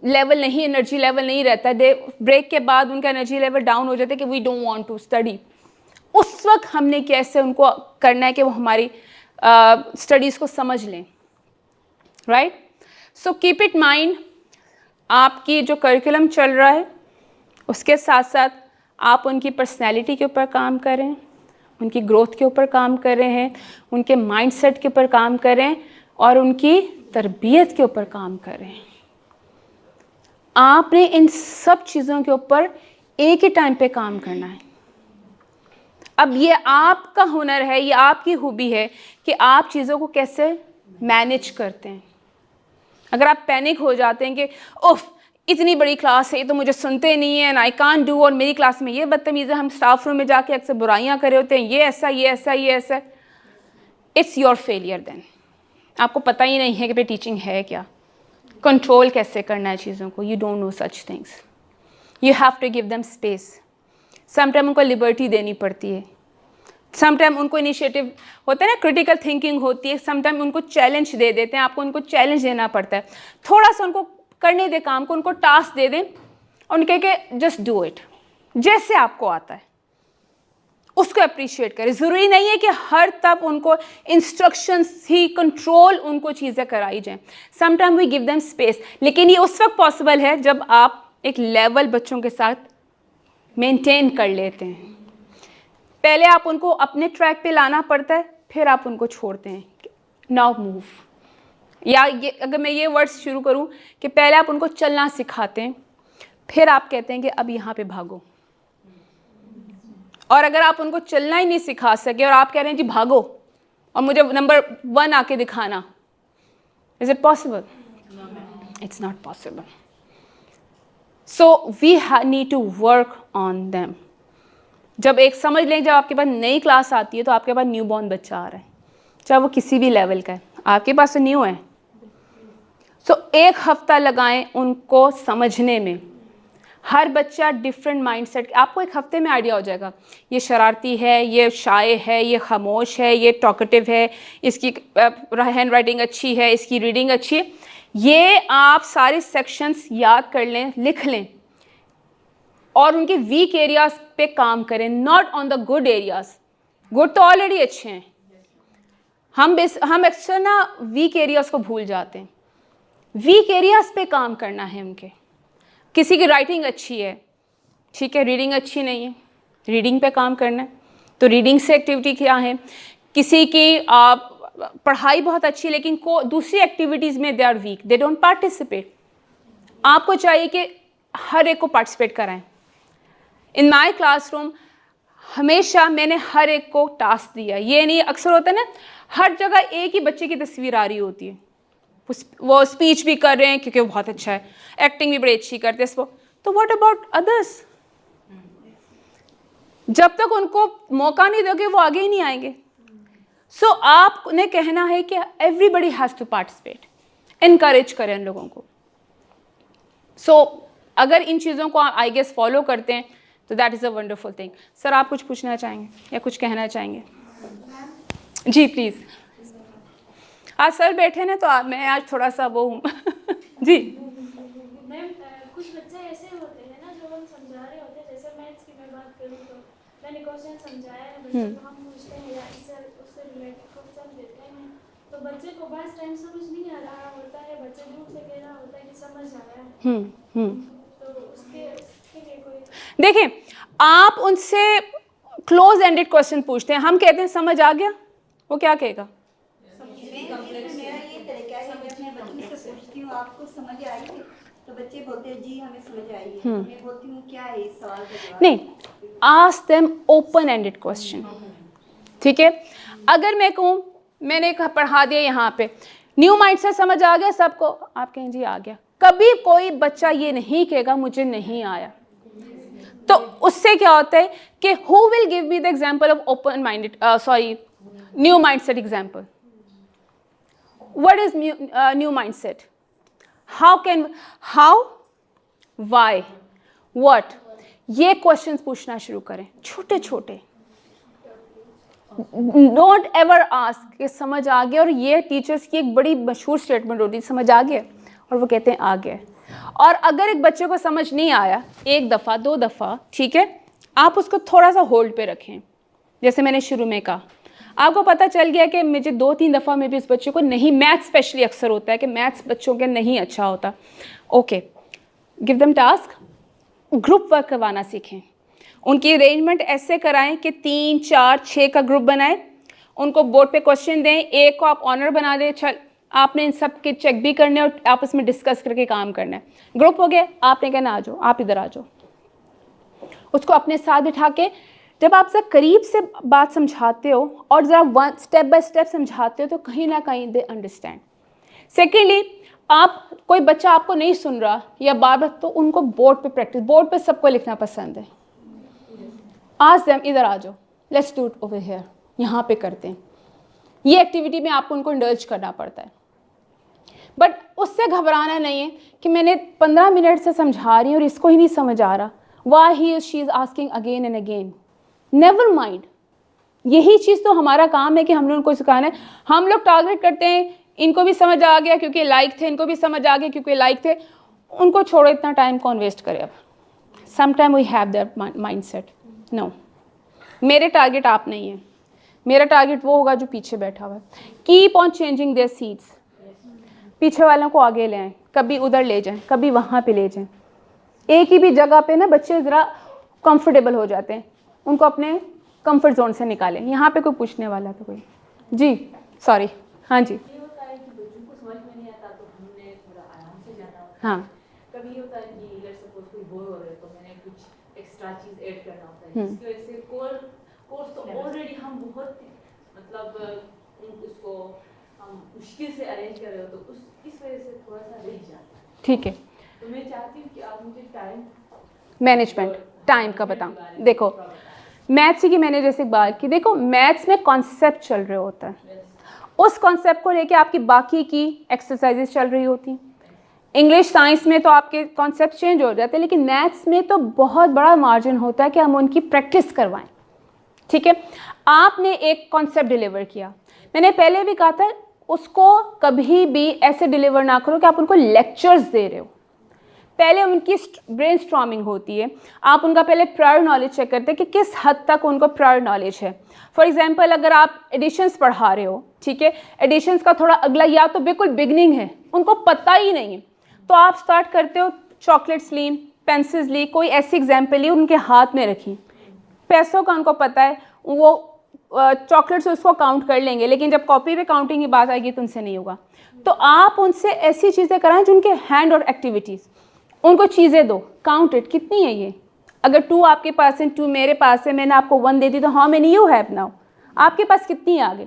लेवल नहीं, एनर्जी लेवल नहीं रहता है। ब्रेक के बाद उनका एनर्जी लेवल डाउन हो जाता है कि we don't want to study. उस वक्त हमने कैसे उनको करना है कि वो हमारी स्टडीज़ को समझ लें, right. So keep it mind, आपकी जो करिकुलम चल रहा है उसके साथ साथ आप उनकी पर्सनैलिटी के ऊपर काम करें, उनकी ग्रोथ के ऊपर काम कर रहे हैं, उनके माइंडसेट के ऊपर काम करें और उनकी तरबियत के ऊपर काम करें। आपने इन सब चीज़ों के ऊपर एक ही टाइम पे काम करना है। अब ये आपका हुनर है, ये आपकी खूबी है कि आप चीज़ों को कैसे मैनेज करते हैं। अगर आप पैनिक हो जाते हैं कि उफ इतनी बड़ी क्लास है, ये तो मुझे सुनते नहीं है, आई कांट डू, और मेरी क्लास में ये बदतमीज़ है, हम स्टाफ रूम में जाके अक्सर बुराइयां करे होते हैं, ये ऐसा ये ऐसा ये ऐसा, इट्स योर फेलियर देन। आपको पता ही नहीं है कि भाई टीचिंग है क्या, कंट्रोल कैसे करना है चीज़ों को, you don't know such things. You have to give them space. Sometime उनको लिबर्टी देनी पड़ती है, समटाइम उनको इनिशिएटिव होता है ना, क्रिटिकल थिंकिंग होती है, समटाइम उनको चैलेंज दे देते हैं, आपको उनको चैलेंज देना पड़ता है। थोड़ा सा उनको करने दे काम को, उनको टास्क दे दें और उनके के जस्ट डू इट, जैसे आपको आता है उसको अप्रिशिएट करें। ज़रूरी नहीं है कि हर तब उनको इंस्ट्रक्शंस ही कंट्रोल उनको चीज़ें कराई जाएं। Sometime we give them space, लेकिन ये उस वक्त पॉसिबल है जब आप एक लेवल बच्चों के साथ मेंटेन कर लेते हैं। पहले आप उनको अपने ट्रैक पे लाना पड़ता है, फिर आप उनको छोड़ते हैं, नाउ मूव। या ये अगर मैं ये वर्ड्स शुरू करूं कि पहले आप उनको चलना सिखाते हैं, फिर आप कहते हैं कि अब यहाँ पे भागो। और अगर आप उनको चलना ही नहीं सिखा सके और आप कह रहे हैं जी भागो और मुझे नंबर 1 आके दिखाना, is it possible? It's not possible. So we need to work on them. जब एक समझ लें, जब आपके पास नई क्लास आती है तो आपके पास न्यू बॉर्न बच्चा आ रहा है, चाहे वो किसी भी लेवल का है, आपके पास तो न्यू है। सो 1 हफ्ता लगाएं उनको समझने में, हर बच्चा डिफरेंट माइंडसेट, आपको एक हफ्ते में आइडिया हो जाएगा ये शरारती है, ये शाय है, ये खामोश है, ये टॉकेटिव है, इसकी हैंड राइटिंग अच्छी है, इसकी रीडिंग अच्छी है। ये आप सारे सेक्शंस याद कर लें, लिख लें और उनके वीक एरियाज पे काम करें, not on the good areas. Good तो ऑलरेडी अच्छे हैं, हम अक्सर ना वीक एरियाज को भूल जाते हैं। वीक एरियाज पे काम करना है उनके। किसी की राइटिंग अच्छी है, ठीक है, रीडिंग अच्छी नहीं है, रीडिंग पे काम करना है, तो रीडिंग से एक्टिविटी क्या है। किसी की पढ़ाई बहुत अच्छी है लेकिन दूसरी एक्टिविटीज़ में they are weak, they don't participate. आपको चाहिए कि हर एक को पार्टिसिपेट कराएं। इन माई क्लासरूम हमेशा मैंने हर एक को टास्क दिया। ये नहीं, अक्सर होता है ना हर जगह एक ही बच्चे की तस्वीर आ रही होती है, वो स्पीच भी कर रहे हैं क्योंकि वो बहुत अच्छा है, एक्टिंग भी बड़ी अच्छी करते हैं, तो व्हाट अबाउट अदर्स? जब तक उनको मौका नहीं दोगे वो आगे ही नहीं आएंगे। सो आपने कहना है कि everybody has to participate, encourage करें इन लोगों को। सो अगर इन चीज़ों को आई गेस फॉलो करते हैं तो that is a wonderful thing. Sir आप कुछ पूछना चाहेंगे या कुछ कहना चाहेंगे? जी प्लीज़। आज सर बैठे ना तो मैं आज थोड़ा सा वो हूँ जी। मैम कुछ बच्चे ऐसे होते हैं ना जो हम समझा रहे होते हैं, जैसे मैथ्स की मैं बात करूँ तो मैंने क्वेश्चन समझाया है बच्चे को, हम पूछते हैं या उससे रिलेटेड क्वेश्चन देते हैं तो बच्चे को बस टाइम समझ नहीं आ रहा होता है, बच्चे दूर से कह रहा होता है कि समझ आ रहा है। तो उसके लिए कोई देखें, आप उनसे क्लोज एंडेड क्वेश्चन पूछते हैं, हम कहते हैं समझ आ गया, वो क्या कहेगा? मेरा ये तरीका है, जब मैं बच्चों से पूछती हूँ आपको समझ आई है तो बच्चे बोलते हैं जी हमें समझ आई है। मैं बोलती हूँ क्या है इस सवाल का जवाब? नहीं, ask them open ended question, ठीक है। अगर मैं कहूँ मैंने पढ़ा दिया यहाँ पे, न्यू माइंड से समझ आ गया सबको, आप कहें जी आ गया। कभी कोई बच्चा ये नहीं कहेगा मुझे नहीं आया। तो उससे क्या होता है कि who will give me the example of open minded, new mindset example? What is new mindset? How, why, what? ये क्वेश्चंस पूछना शुरू करें, छोटे छोटे। डोंट एवर आस्क कि समझ आ गया, और ये टीचर्स की एक बड़ी मशहूर स्टेटमेंट होती है, समझ आ गया, और वो कहते हैं आ गया। और अगर एक बच्चे को समझ नहीं आया एक दफ़ा दो दफ़ा, ठीक है, आप उसको थोड़ा सा होल्ड पे रखें। जैसे मैंने शुरू में कहा, आपको पता चल गया कि मुझे 2-3 दफ़ा में भी इस बच्चे को नहीं, मैथ्स स्पेशली अक्सर होता है कि मैथ्स बच्चों के नहीं अच्छा होता, okay, give them task, group work करवाना सीखें। उनकी अरेंजमेंट ऐसे कराएं कि 3, 4, 6 का ग्रुप बनाएं, उनको बोर्ड पे क्वेश्चन दें, एक को आप ऑनर बना दें, चल आपने इन सब के चेक भी करने और आपस में डिस्कस करके काम करना है। ग्रुप हो गया, आपने कहना आ जाओ, आप इधर आ जाओ, उसको अपने साथ बिठा के जब आप ज़रा करीब से बात समझाते हो और ज़रा स्टेप बाय स्टेप समझाते हो तो कहीं ना कहीं दे अंडरस्टैंड। सेकेंडली, आप कोई बच्चा आपको नहीं सुन रहा या बार बार, तो उनको बोर्ड पे प्रैक्टिस, बोर्ड पे सबको लिखना पसंद है, आज देम इधर आ जाओ, let's do it over here, यहाँ पे करते हैं। ये एक्टिविटी में आपको उनको इंडल्ज करना पड़ता है, बट उससे घबराना नहीं है कि मैंने 15 मिनट से समझा रही हूँ और इसको ही नहीं समझ आ रहा, why he she is asking again and again. Never mind, यही चीज़ तो हमारा काम है कि हम लोग उनको सिखाना है। हम लोग टारगेट करते हैं इनको भी समझ आ गया क्योंकि लाइक थे, इनको भी समझ आ गया क्योंकि लाइक थे, उनको छोड़ो, इतना टाइम कौन वेस्ट करे। अब sometime we have that mindset, no, मेरे टारगेट आप नहीं है, मेरा टारगेट वो होगा जो पीछे बैठा हुआ है। Keep on changing their seats, पीछे वालों को आगे ले आएँ, कभी उधर ले जाएं, कभी वहाँ पे ले जाएं। एक ही भी जगह पे ना बच्चे ज़रा कंफर्टेबल हो जाते हैं, उनको अपने कंफर्ट जोन से निकालें। यहाँ पे कोई पूछने वाला तो कोई? जी सॉरी, हाँ जी। ये होता है कि बच्चों को समझ में नहीं आता तो हमने थोड़ा आराम से जाना होता है। हाँ, कभी ये होता है कि लेट्स सपोज कोई बोर हो रहे तो मैंने कुछ एक्स्ट्रा चीज़ ऐड करना होता है, जिसकी वजह से कोर्स तो ऑलरेडी हम बहुत मतलब उसको हम मुश्किल से अरेंज कर रहे हो, तो इस वजह से थोड़ा सा रह जाता है। ठीक है, तो मैं चाहती हूँ कि आप मुझे टाइम मैनेजमेंट टाइम का बताऊँ। देखो मैथ्स की मैंने जैसे बात की, देखो मैथ्स में कॉन्सेप्ट चल रहे होता है, उस कॉन्सेप्ट को लेके आपकी बाकी की एक्सरसाइजेस चल रही होती हैं। इंग्लिश साइंस में तो आपके कॉन्सेप्ट चेंज हो जाते हैं, लेकिन मैथ्स में तो बहुत बड़ा मार्जिन होता है कि हम उनकी प्रैक्टिस करवाएं। ठीक है, आपने एक कॉन्सेप्ट डिलीवर किया, मैंने पहले भी कहा था उसको कभी भी ऐसे डिलीवर ना करो कि आप उनको लेक्चर्स दे रहे हो। पहले उनकी ब्रेन स्ट्रॉमिंग होती है, आप उनका पहले प्रायर नॉलेज चेक करते हैं कि किस हद तक उनको प्रायर नॉलेज है। फॉर एग्जांपल अगर आप एडिशंस पढ़ा रहे हो, ठीक है, एडिशंस का थोड़ा अगला या तो बिल्कुल बिगनिंग है, उनको पता ही नहीं है, तो आप स्टार्ट करते हो चॉकलेट्स ली, पेंसिल्स ली, कोई ऐसी एग्जाम्पल ली, उनके हाथ में रखी, पैसों का उनको पता है, वो चॉकलेट्स उसको काउंट कर लेंगे, लेकिन जब कॉपी पे काउंटिंग की बात आएगी तो उनसे नहीं होगा। तो आप उनसे ऐसी चीज़ें कराएं जिनके हैंड और एक्टिविटीज़, उनको चीज़ें दो, काउंट इट, कितनी है ये, अगर 2 आपके पास है, 2 मेरे पास है, मैंने आपको 1 दे दी, तो how many you have now, आपके पास कितनी है आगे।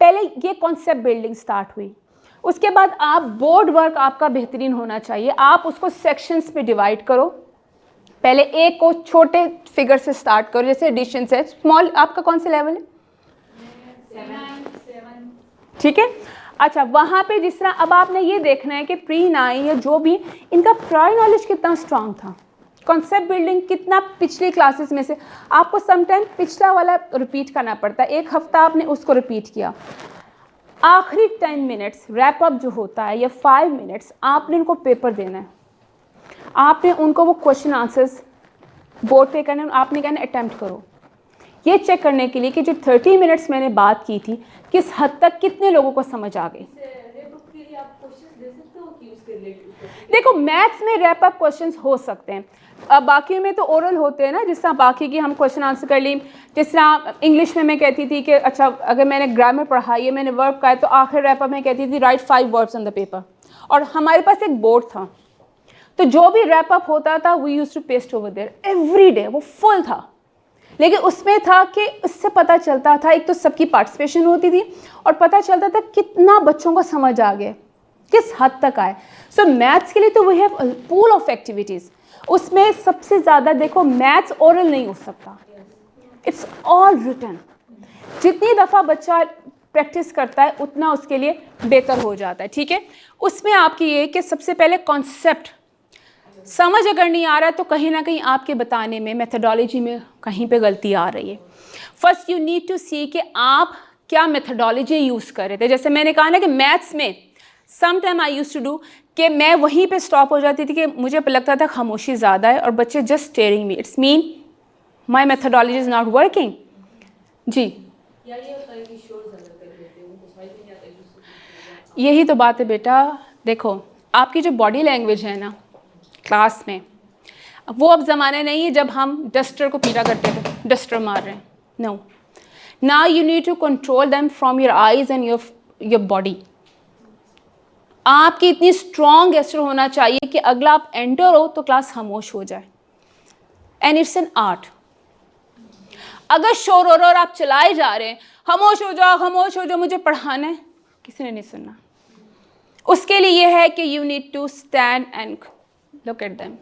पहले ये कॉन्सेप्ट बिल्डिंग स्टार्ट हुई। उसके बाद आप बोर्ड वर्क आपका बेहतरीन होना चाहिए, आप उसको सेक्शंस पे डिवाइड करो। पहले एक को छोटे फिगर से स्टार्ट करो, जैसे एडिशन से स्मॉल, आपका कौन से लेवल है? 7। ठीक है, अच्छा, वहाँ पे जिस तरह अब आपने ये देखना है कि प्री 9 या जो भी, इनका प्रायर नॉलेज कितना स्ट्रांग था, कॉन्सेप्ट बिल्डिंग कितना पिछली क्लासेस में से, आपको समटाइम पिछला वाला रिपीट करना पड़ता है, एक हफ्ता आपने उसको रिपीट किया, आखिरी 10 मिनट्स रैप अप जो होता है या 5 मिनट्स आपने उनको पेपर देना है, आपने उनको वो क्वेश्चन आंसर्स बोर्ड पे करना है, आपने कहना अटेम्प्ट करो, ये चेक करने के लिए कि जो 30 मिनट्स मैंने बात की थी किस हद तक कितने लोगों को समझ आ गई। देखो मैथ्स में रैप अप क्वेश्चंस हो सकते हैं, अब बाकी में तो ओरल होते हैं ना, जिस तरह बाकी की हम क्वेश्चन आंसर कर ली, जिस तरह इंग्लिश में मैं कहती थी कि अच्छा अगर मैंने ग्रामर पढ़ाई है, मैंने वर्ब का है, तो आखिर रैप अप में कहती थी right 5 verbs on the paper, और हमारे पास एक बोर्ड था, तो जो भी रैप अप होता था we used to paste over there every day, वो फुल था, लेकिन उसमें था कि उससे पता चलता था, एक तो सबकी पार्टिसिपेशन होती थी और पता चलता था कितना बच्चों को समझ आ गया, किस हद तक आए। सो मैथ्स के लिए तो we have pool of activities, उसमें सबसे ज़्यादा देखो मैथ्स ओरल नहीं हो सकता, इट्स ऑल रिटन। जितनी दफ़ा बच्चा प्रैक्टिस करता है उतना उसके लिए बेहतर हो जाता है। ठीक है, उसमें आपकी ये कि सबसे पहले कॉन्सेप्ट समझ अगर नहीं आ रहा है तो कहीं ना कहीं आपके बताने में, मेथडोलॉजी में कहीं पे गलती आ रही है। फर्स्ट यू नीड टू सी कि आप क्या मेथडोलॉजी यूज़ कर रहे थे। जैसे मैंने कहा ना कि मैथ्स में sometime I use to do कि मैं वहीं पे स्टॉप हो जाती थी कि मुझे लगता था खामोशी ज़्यादा है और बच्चे just staring me, it's mean my methodology is not working. जी, यही तो बात है बेटा। देखो आपकी जो बॉडी लैंग्वेज है ना क्लास में, वो अब ज़माने नहीं है जब हम डस्टर को पीटा करते थे, डस्टर मार रहे हैं, no, now you need to control them from your eyes and your body. आपकी इतनी स्ट्रॉन्ग गेस्चर होना चाहिए कि अगला आप एंटर हो तो क्लास खामोश हो जाए, एंड इट्स एन आर्ट। अगर शोर हो रहा और आप चलाए जा रहे हैं, खामोश हो जाओ, मुझे पढ़ाना है, किसी ने नहीं सुनना। उसके लिए यह है कि you need to stand and look at them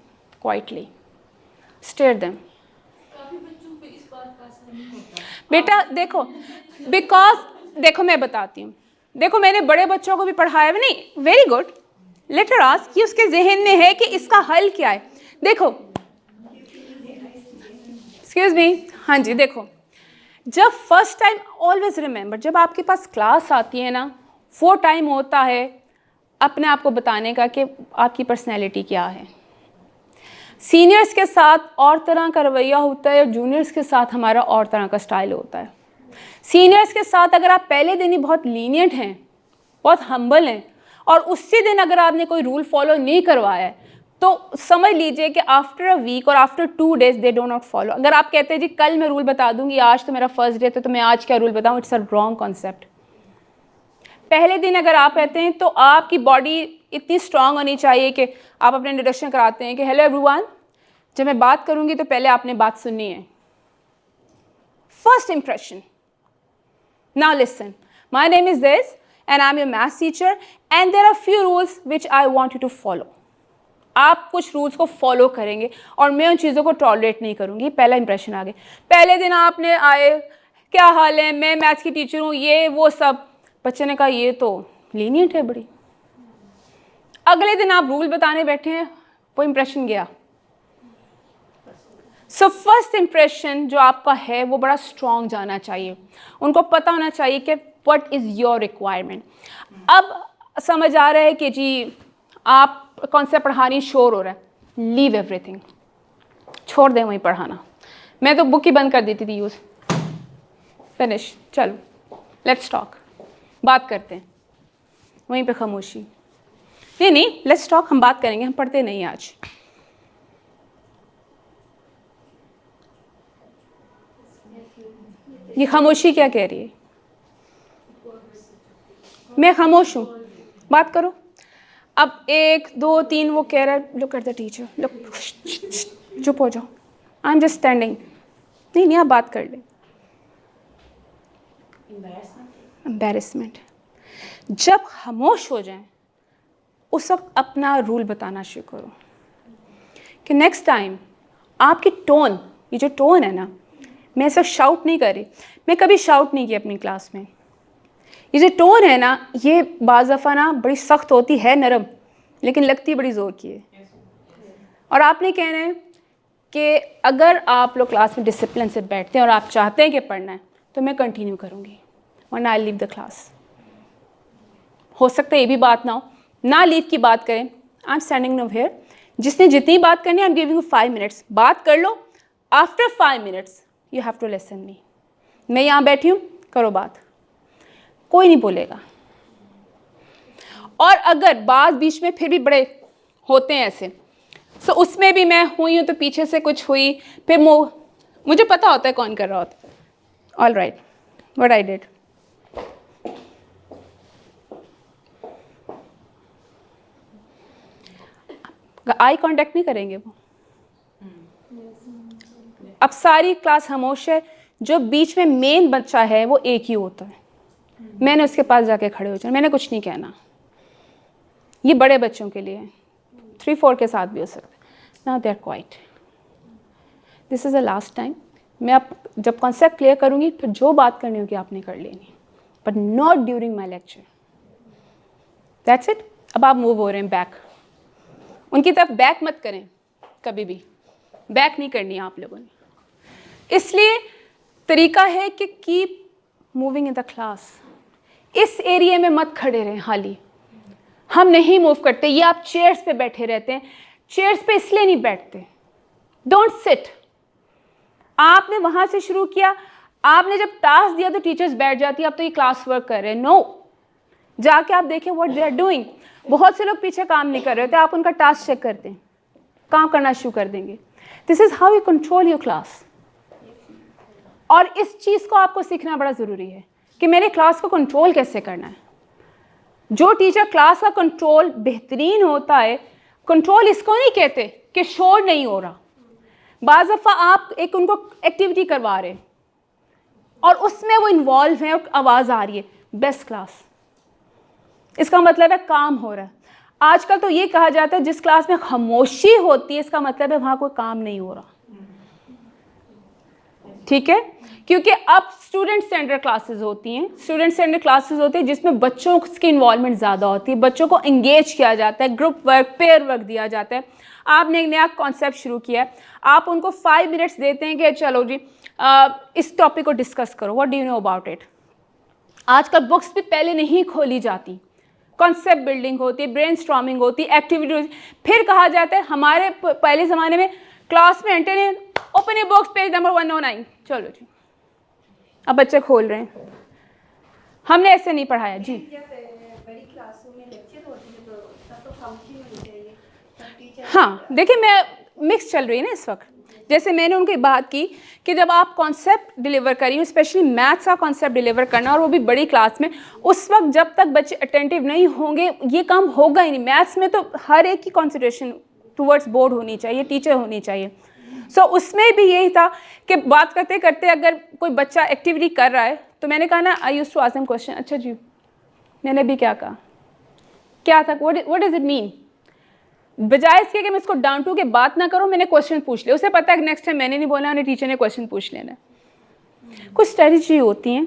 quietly, stare them। बेटा देखो, बिकॉज देखो मैं बताती हूँ, देखो मैंने बड़े बच्चों को भी पढ़ाया है, नहीं very good, let us ask कि उसके जहन में है कि इसका हल क्या है। देखो एक्सक्यूज मी, हाँ जी, देखो जब फर्स्ट टाइम ऑलवेज रिमेंबर, जब आपके पास क्लास आती है ना, वो टाइम होता है अपने आप को बताने का कि आपकी पर्सनैलिटी क्या है। सीनियर्स के साथ और तरह का रवैया होता है और जूनियर्स के साथ हमारा और तरह का स्टाइल होता है। सीनियर्स के साथ अगर आप पहले दिन ही बहुत लीनियंट हैं, बहुत हम्बल हैं, और उसी दिन अगर आपने कोई रूल फॉलो नहीं करवाया है, तो समझ लीजिए कि आफ्टर अ वीक और after 2 days they do not follow. अगर आप कहते हैं जी कल मैं रूल बता दूंगी, आज तो मेरा फर्स्ट डे तो मैं आज क्या रूल बताऊँ, इट्स अ रॉन्ग कॉन्सेप्ट। पहले दिन अगर आप कहते हैं तो आपकी बॉडी इतनी स्ट्रांग होनी चाहिए कि आप अपने इंट्रोडक्शन कराते हैं कि हेलो एवरीवन, जब मैं बात करूंगी तो पहले आपने बात सुननी है, first impression. Now listen, my name is this and I am your maths teacher and there are few rules which I want you to follow. आप कुछ रूल्स को फॉलो करेंगे और मैं उन चीज़ों को टॉलरेट नहीं करूंगी। पहला इंप्रेशन आ गया। पहले दिन आपने आए, क्या हाल है, मैं मैथ्स की टीचर हूँ, ये वो सब। बच्चे ने कहा ये तो लीनियंट है बड़ी। अगले दिन आप रूल बताने बैठे हैं, वो इम्प्रेशन गया। सो फर्स्ट इम्प्रेशन जो आपका है वो बड़ा स्ट्रॉन्ग जाना चाहिए। उनको पता होना चाहिए कि व्हाट इज़ योर रिक्वायरमेंट। अब समझ आ रहा है कि जी आप कौन सा पढ़ा रही, शोर हो रहा है, लीव एवरीथिंग, छोड़ दें वहीं पढ़ाना। मैं तो बुक ही बंद कर देती थी यूज़, फिनिश, चलो लेट्स टॉक, बात करते हैं, वहीं पे खामोशी। नहीं लेट्स टॉक, हम बात करेंगे, हम पढ़ते नहीं आज। ये खामोशी क्या कह रही है? मैं खामोश हूँ, बात करो। अब 1 2 3 वो कह रहा है, look at the teacher, look, चुप हो जाओ, आई एम जस्ट स्टैंडिंग। नहीं आप बात कर लें। एम्बैरेसमेंट। जब खामोश हो जाएं उस वक्त अपना रूल बताना शुरू करो कि नेक्स्ट टाइम आपकी टोन, ये जो टोन है ना, मैं ऐसा शाउट नहीं कर रही, मैं कभी शाउट नहीं की अपनी क्लास में। ये जो टोन है ना, ये बाज़ दफ़ा ना बड़ी सख्त होती है, नरम, लेकिन लगती बड़ी ज़ोर की है। और आपने कहना है कि अगर आप लोग क्लास में डिसिप्लिन से बैठते हैं और आप चाहते हैं कि पढ़ना है तो मैं कंटिन्यू करूँगी, वरना आई लीव द क्लास। हो सकता है ये भी बात ना लीव की बात करें, I am standing now here, जिसने जितनी बात करनी है I am giving you 5 minutes, बात कर लो, after 5 minutes you have to listen me. मैं यहाँ बैठी हूँ, करो बात, कोई नहीं बोलेगा। और अगर बात बीच में फिर भी बड़े होते हैं ऐसे, सो उसमें भी मैं हुई हूँ तो पीछे से कुछ हुई, फिर मुझे पता होता है कौन कर रहा होता है। All right, what I did, eye contact नहीं करेंगे वो। अब सारी क्लास खामोश है, जो बीच में मेन बच्चा है वो एक ही होता है, मैंने उसके पास जाके खड़े हो जाना, मैंने कुछ नहीं कहना। ये बड़े बच्चों के लिए है, 3-4 के साथ भी हो सकता है। Now they are quite, this is the last time. मैं अब जब कॉन्सेप्ट क्लियर करूँगी फिर जो बात करनी होगी आपने कर लेनी, but not during my lecture. That's it. अब आप मूव हो रहे हैं बैक, उनकी तरफ बैक मत करें, कभी भी बैक नहीं करनी है आप लोगों ने। इसलिए तरीका है कि keep moving in the class. इस एरिया में मत खड़े रहें हाली, हम नहीं मूव करते। ये आप चेयर्स पे बैठे रहते हैं, चेयर्स पे इसलिए नहीं बैठते, डोंट सिट। आपने वहां से शुरू किया, आपने जब टास्क दिया तो टीचर्स बैठ जाती है, अब तो ये क्लास वर्क कर रहे हैं। नो, जाके आप देखें व्हाट दे आर डूइंग। बहुत से लोग पीछे काम नहीं कर रहे होते, आप उनका टास्क चेक करते हैं, काम करना शुरू कर देंगे। This is how you control your class. और इस चीज़ को आपको सीखना बड़ा ज़रूरी है कि मेरे क्लास को कंट्रोल कैसे करना है। जो टीचर क्लास का कंट्रोल बेहतरीन होता है, कंट्रोल इसको नहीं कहते कि शोर नहीं हो रहा, बाज़ दफ़ा आप एक उनको एक्टिविटी करवा रहे हैं और उसमें वो इन्वॉल्व हैं और आवाज़ आ रही है, बेस्ट क्लास, इसका मतलब है काम हो रहा है। आजकल तो ये कहा जाता है जिस क्लास में खामोशी होती है इसका मतलब है वहाँ कोई काम नहीं हो रहा। ठीक है, क्योंकि अब स्टूडेंट सेंटर क्लासेस होती हैं, स्टूडेंट सेंटर क्लासेस होती है जिसमें बच्चों की इन्वॉल्वमेंट ज़्यादा होती है, बच्चों को इंगेज किया जाता है, ग्रुप वर्क, पेयर वर्क दिया जाता है। आपने एक नया कॉन्सेप्ट शुरू किया है, आप उनको 5 मिनट्स देते हैं कि चलो जी इस टॉपिक को डिस्कस करो, what do you know about it. आजकल बुक्स भी पहले नहीं खोली जाती, कॉन्सेप्ट बिल्डिंग होती है, ब्रेनस्टॉर्मिंग होती है, एक्टिविटी होती है। फिर कहा जाता है हमारे पहले ज़माने में क्लास में enter in, open a box, page number 109, चलो जी। अब बच्चे खोल रहे हैं, हमने ऐसे नहीं पढ़ाया जी। बड़ी क्लासों में लेक्चर होते हैं तो सब तो खामोशी होनी चाहिए, सब टीचर। हाँ देखिए, मैं मिक्स चल रही है ना इस वक्त। जैसे मैंने उनकी बात की कि जब आप कॉन्सेप्ट डिलीवर करिए, स्पेशली मैथ्स का कॉन्सेप्ट डिलीवर करना और वो भी बड़ी क्लास में, उस वक्त जब तक बच्चे अटेंटिव नहीं होंगे ये काम होगा ही नहीं। मैथ्स में तो हर एक की कॉन्सेंट्रेशन टूवर्ड्स बोर्ड होनी चाहिए, टीचर होनी चाहिए। सो उसमें भी यही था कि बात करते करते अगर कोई बच्चा एक्टिविटी कर रहा है तो मैंने कहा ना, I used to ask them question, अच्छा जी मैंने भी क्या कहा, क्या था, व्हाट डज इट मीन। बजाय इसके कि मैं इसको डांटूं कि बात ना करो, मैंने क्वेश्चन पूछ लिया, उसे पता है कि नेक्स्ट टाइम मैंने नहीं बोला, उन्हें टीचर ने क्वेश्चन पूछ लेना। कुछ स्ट्रेटजी होती हैं,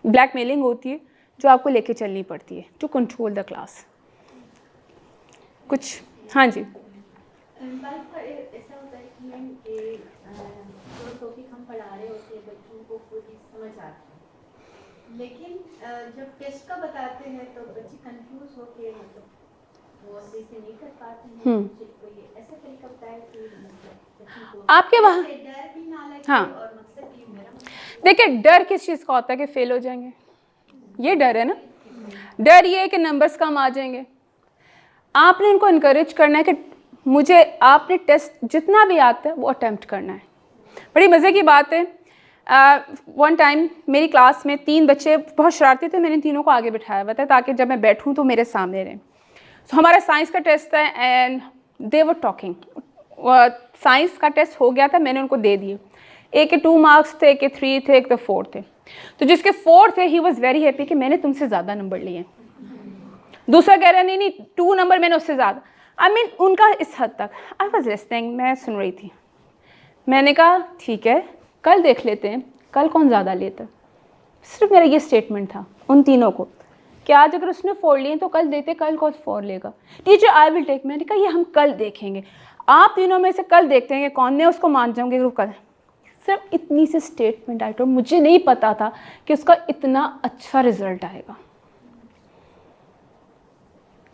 ब्लैकमेलिंग होती है जो आपको लेके चलनी पड़ती है टू कंट्रोल द क्लास। कुछ। हाँ जी। बात का ऐसा होता है कि मैम जो टॉपिक हम पढ़ा रहे होते हैं बच्चों को पूरी समझ आती है, लेकिन जब टेस्ट का बताते हैं तो बच्चे कंफ्यूज होके मतलब वो सही से नहीं कर पाते हैं। कोई ऐसा तरीका बताया कि बच्चों को आपके वहाँ डर भी ना लगे। हाँ। और मतलब कि मेरा देखिए, डर किस चीज़ का होता है कि फेल हो जाएंगे, ये डर है ना। डर ये है कि नंबर्स कम आ जाएंगे। आपने उनको इनकरेज करना है कि मुझे, आपने टेस्ट जितना भी आता है वो अटेम्प्ट करना है। बड़ी मज़े की बात है, वन टाइम मेरी क्लास में 3 बच्चे बहुत शरारती थे, मैंने तीनों को आगे बिठाया हुआ था ताकि जब मैं बैठूं तो मेरे सामने रहें। तो हमारा साइंस का टेस्ट था and they were talking. Science का टेस्ट हो गया था, मैंने उनको दे दिए। एक के 2 मार्क्स थे, एक के 3 थे, एक के 4 थे। तो जिसके 4 थे ही वॉज वेरी हैप्पी कि मैंने तुमसे ज़्यादा नंबर लिए। दूसरा कह रहा नहीं नहीं 2 नंबर मैंने उससे ज़्यादा। आई मीन उनका इस हद तक। आई वॉज लिसनिंग, मैं सुन रही थी। मैंने कहा ठीक है, कल देख लेते हैं कल कौन ज़्यादा लेता है। सिर्फ मेरा ये स्टेटमेंट था उन तीनों को कि आज अगर उसने 4 लिए तो कल देते, कल कौन 4 लेगा। Teacher I will take. मैंने कहा ये हम कल देखेंगे, आप तीनों में से कल देखते हैं कौन, ने उसको मान जाऊँगी वो कल। सिर्फ इतनी सी स्टेटमेंट आई। तो मुझे नहीं पता था कि उसका इतना अच्छा रिजल्ट आएगा।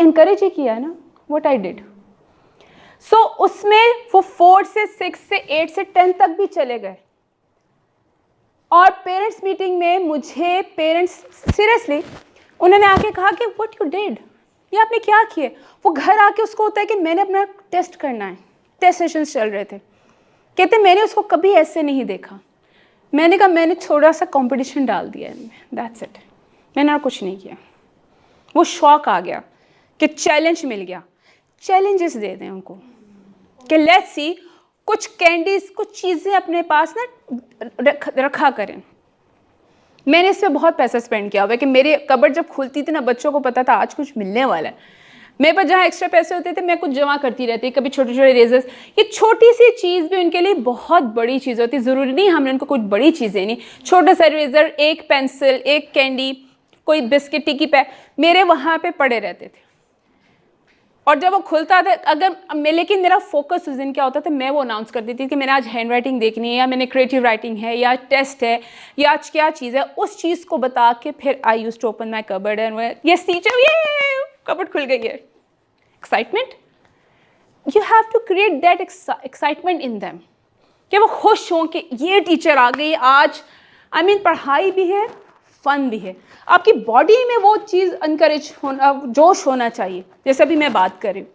इनकरेज ही किया है ना, व्हाट आई डिड। सो उसमें वो 4 से 6 से 8 से 10 तक भी चले गए। और पेरेंट्स मीटिंग में मुझे पेरेंट्स सीरियसली उन्होंने आके कहा कि व्हाट यू डिड, ये आपने क्या किया। वो घर आके उसको होता है कि मैंने अपना टेस्ट करना है। टेस्ट सेशंस चल रहे थे, कहते मैंने उसको कभी ऐसे नहीं देखा। मैंने कहा मैंने थोड़ा सा कंपटीशन डाल दिया है, दैट्स इट, मैंने और कुछ नहीं किया। वो शौक आ गया कि चैलेंज मिल गया। चैलेंजेस दे दें उनको कि लेट्स सी, कुछ कैंडीज, कुछ चीज़ें अपने पास ना रखा करें। मैंने इस पर बहुत पैसा स्पेंड किया हुआ है कि मेरी कबर्ड जब खुलती थी ना, बच्चों को पता था आज कुछ मिलने वाला है। मेरे पास जहाँ एक्स्ट्रा पैसे होते थे मैं कुछ जमा करती रहती, कभी छोटे छोटे रेजर्स। ये छोटी सी चीज़ भी उनके लिए बहुत बड़ी चीज़ होती है। ज़रूरी नहीं हमने उनको कुछ बड़ी चीज़ें नहीं, छोटा सा रेजर, एक पेंसिल, एक कैंडी, कोई बिस्किट, टिकी पैक मेरे वहाँ पे पड़े रहते थे। और जब वो खुलता था, अगर मैं, लेकिन मेरा फोकस उस दिन क्या होता था, मैं वो अनाउंस कर देती थी कि मैंने आज हैंड राइटिंग देखनी है, या मैंने क्रिएटिव राइटिंग है, या टेस्ट है, या आज क्या चीज़ है, उस चीज़ को बता के फिर I used to open my cupboard and yes teacher, ये कबर्ड खुल गई है। Excitement, you have to create that excitement in them कि वो खुश हों कि ये टीचर आ गई आज। आई मीन पढ़ाई भी है, फन भी है। आपकी बॉडी में वो चीज़ इनकरेज होना, जोश होना चाहिए। जैसे अभी मैं बात कर रही हूँ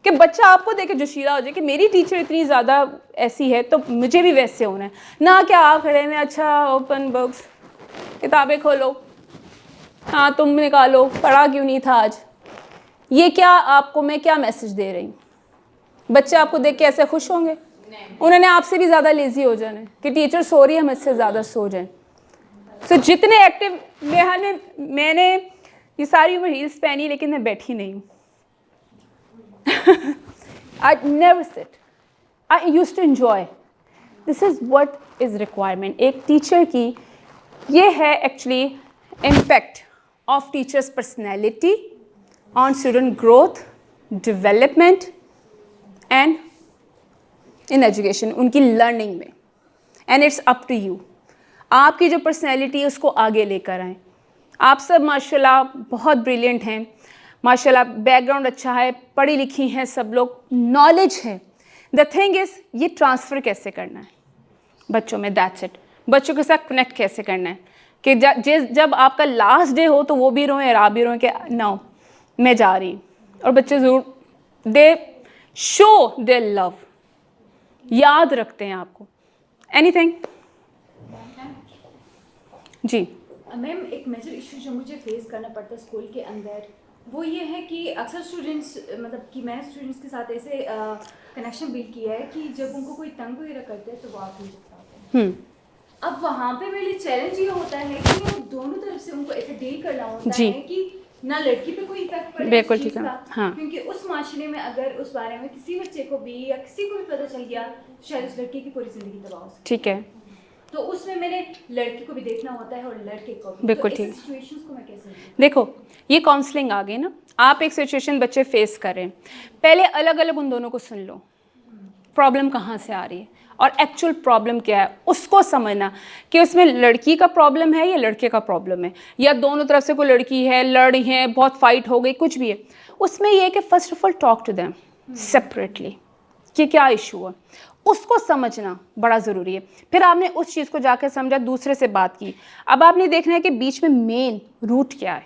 कि बच्चा आपको देखे जोशीला हो जाए कि मेरी टीचर इतनी ज़्यादा ऐसी है तो मुझे भी वैसे होना है ना। क्या आप खड़े हैं, अच्छा ओपन बुक्स, किताबें खोलो, हाँ तुम निकालो, पढ़ा क्यों नहीं था आज। ये क्या आपको मैं क्या मैसेज दे रही हूँ। बच्चे आपको देख के ऐसे खुश होंगे, उन्होंने आपसे भी ज़्यादा लेजी हो जाना है कि टीचर सो रही है, हम इससे ज़्यादा सो जाएं। सो जितने एक्टिव मैंने ये सारी उम्र हील्स पहनी लेकिन मैं बैठी नहीं हूँ। I never sit, I used to enjoy. This is what is requirement एक टीचर की। ये है actually impact of teacher's personality on student growth, development and in education, उनकी लर्निंग में। And it's up to you, आपकी जो personality है उसको आगे लेकर आएँ। आप सब माशाल्लाह बहुत ब्रिलियंट हैं, माशाल्लाह बैकग्राउंड अच्छा है, पढ़ी लिखी हैं सब लोग, नॉलेज है। द थिंग इज़ ये ट्रांसफ़र कैसे करना है बच्चों में, दैट्स इट। बच्चों के साथ कनेक्ट कैसे करना है कि जब आपका लास्ट डे हो तो वो भी रोएं और आप भी रोएं कि नो मैं जा रही हूँ। और बच्चे ज़रूर दे शो दे लव, याद रखते हैं आपको। एनीथिंग जी मैम, एक मेजर इशू जो मुझे फेस करना पड़ता है स्कूल के अंदर वो ये है कि अक्सर स्टूडेंट्स, मतलब कि मैंने स्टूडेंट्स के साथ ऐसे कनेक्शन बिल्ड किया है कि जब उनको कोई तंग वगैरह करते हैं तो वो आप नहीं सकते हैं। अब वहाँ पे मेरे लिए चैलेंज ये होता है कि वो दोनों तरफ से उनको ऐसे डील करना होता है कि ना लड़की पे कोई इफेक्ट पड़े बिल्कुल उस चीज़ ठीक है, का, हाँ। क्योंकि उस माशरे में अगर उस बारे में किसी बच्चे को भी या किसी को भी पता चल गया तो शायद उस लड़की की पूरी ज़िंदगी तबाह हो सकती है। ठीक है, तो उसमें मैंने लड़की को भी देखना होता है और लड़के को भी। बिल्कुल तो ठीक। ऐसी सिचुएशंस को मैं कैसे handle देखो ये काउंसलिंग आ गई ना, आप एक सिचुएशन बच्चे फेस कर रहे हैं, पहले अलग अलग उन दोनों को सुन लो, प्रॉब्लम कहाँ से आ रही है और एक्चुअल प्रॉब्लम क्या है, उसको समझना कि उसमें लड़की का प्रॉब्लम है या लड़के का प्रॉब्लम है, या दोनों तरफ से कोई लड़की है, लड़ हैं, बहुत फाइट हो गई, कुछ भी है। उसमें यह है कि first of all talk to them separately कि क्या इशू है, उसको समझना बड़ा ज़रूरी है। फिर आपने उस चीज़ को जाकर समझा, दूसरे से बात की। अब आपने देखना है कि बीच में मेन रूट क्या है,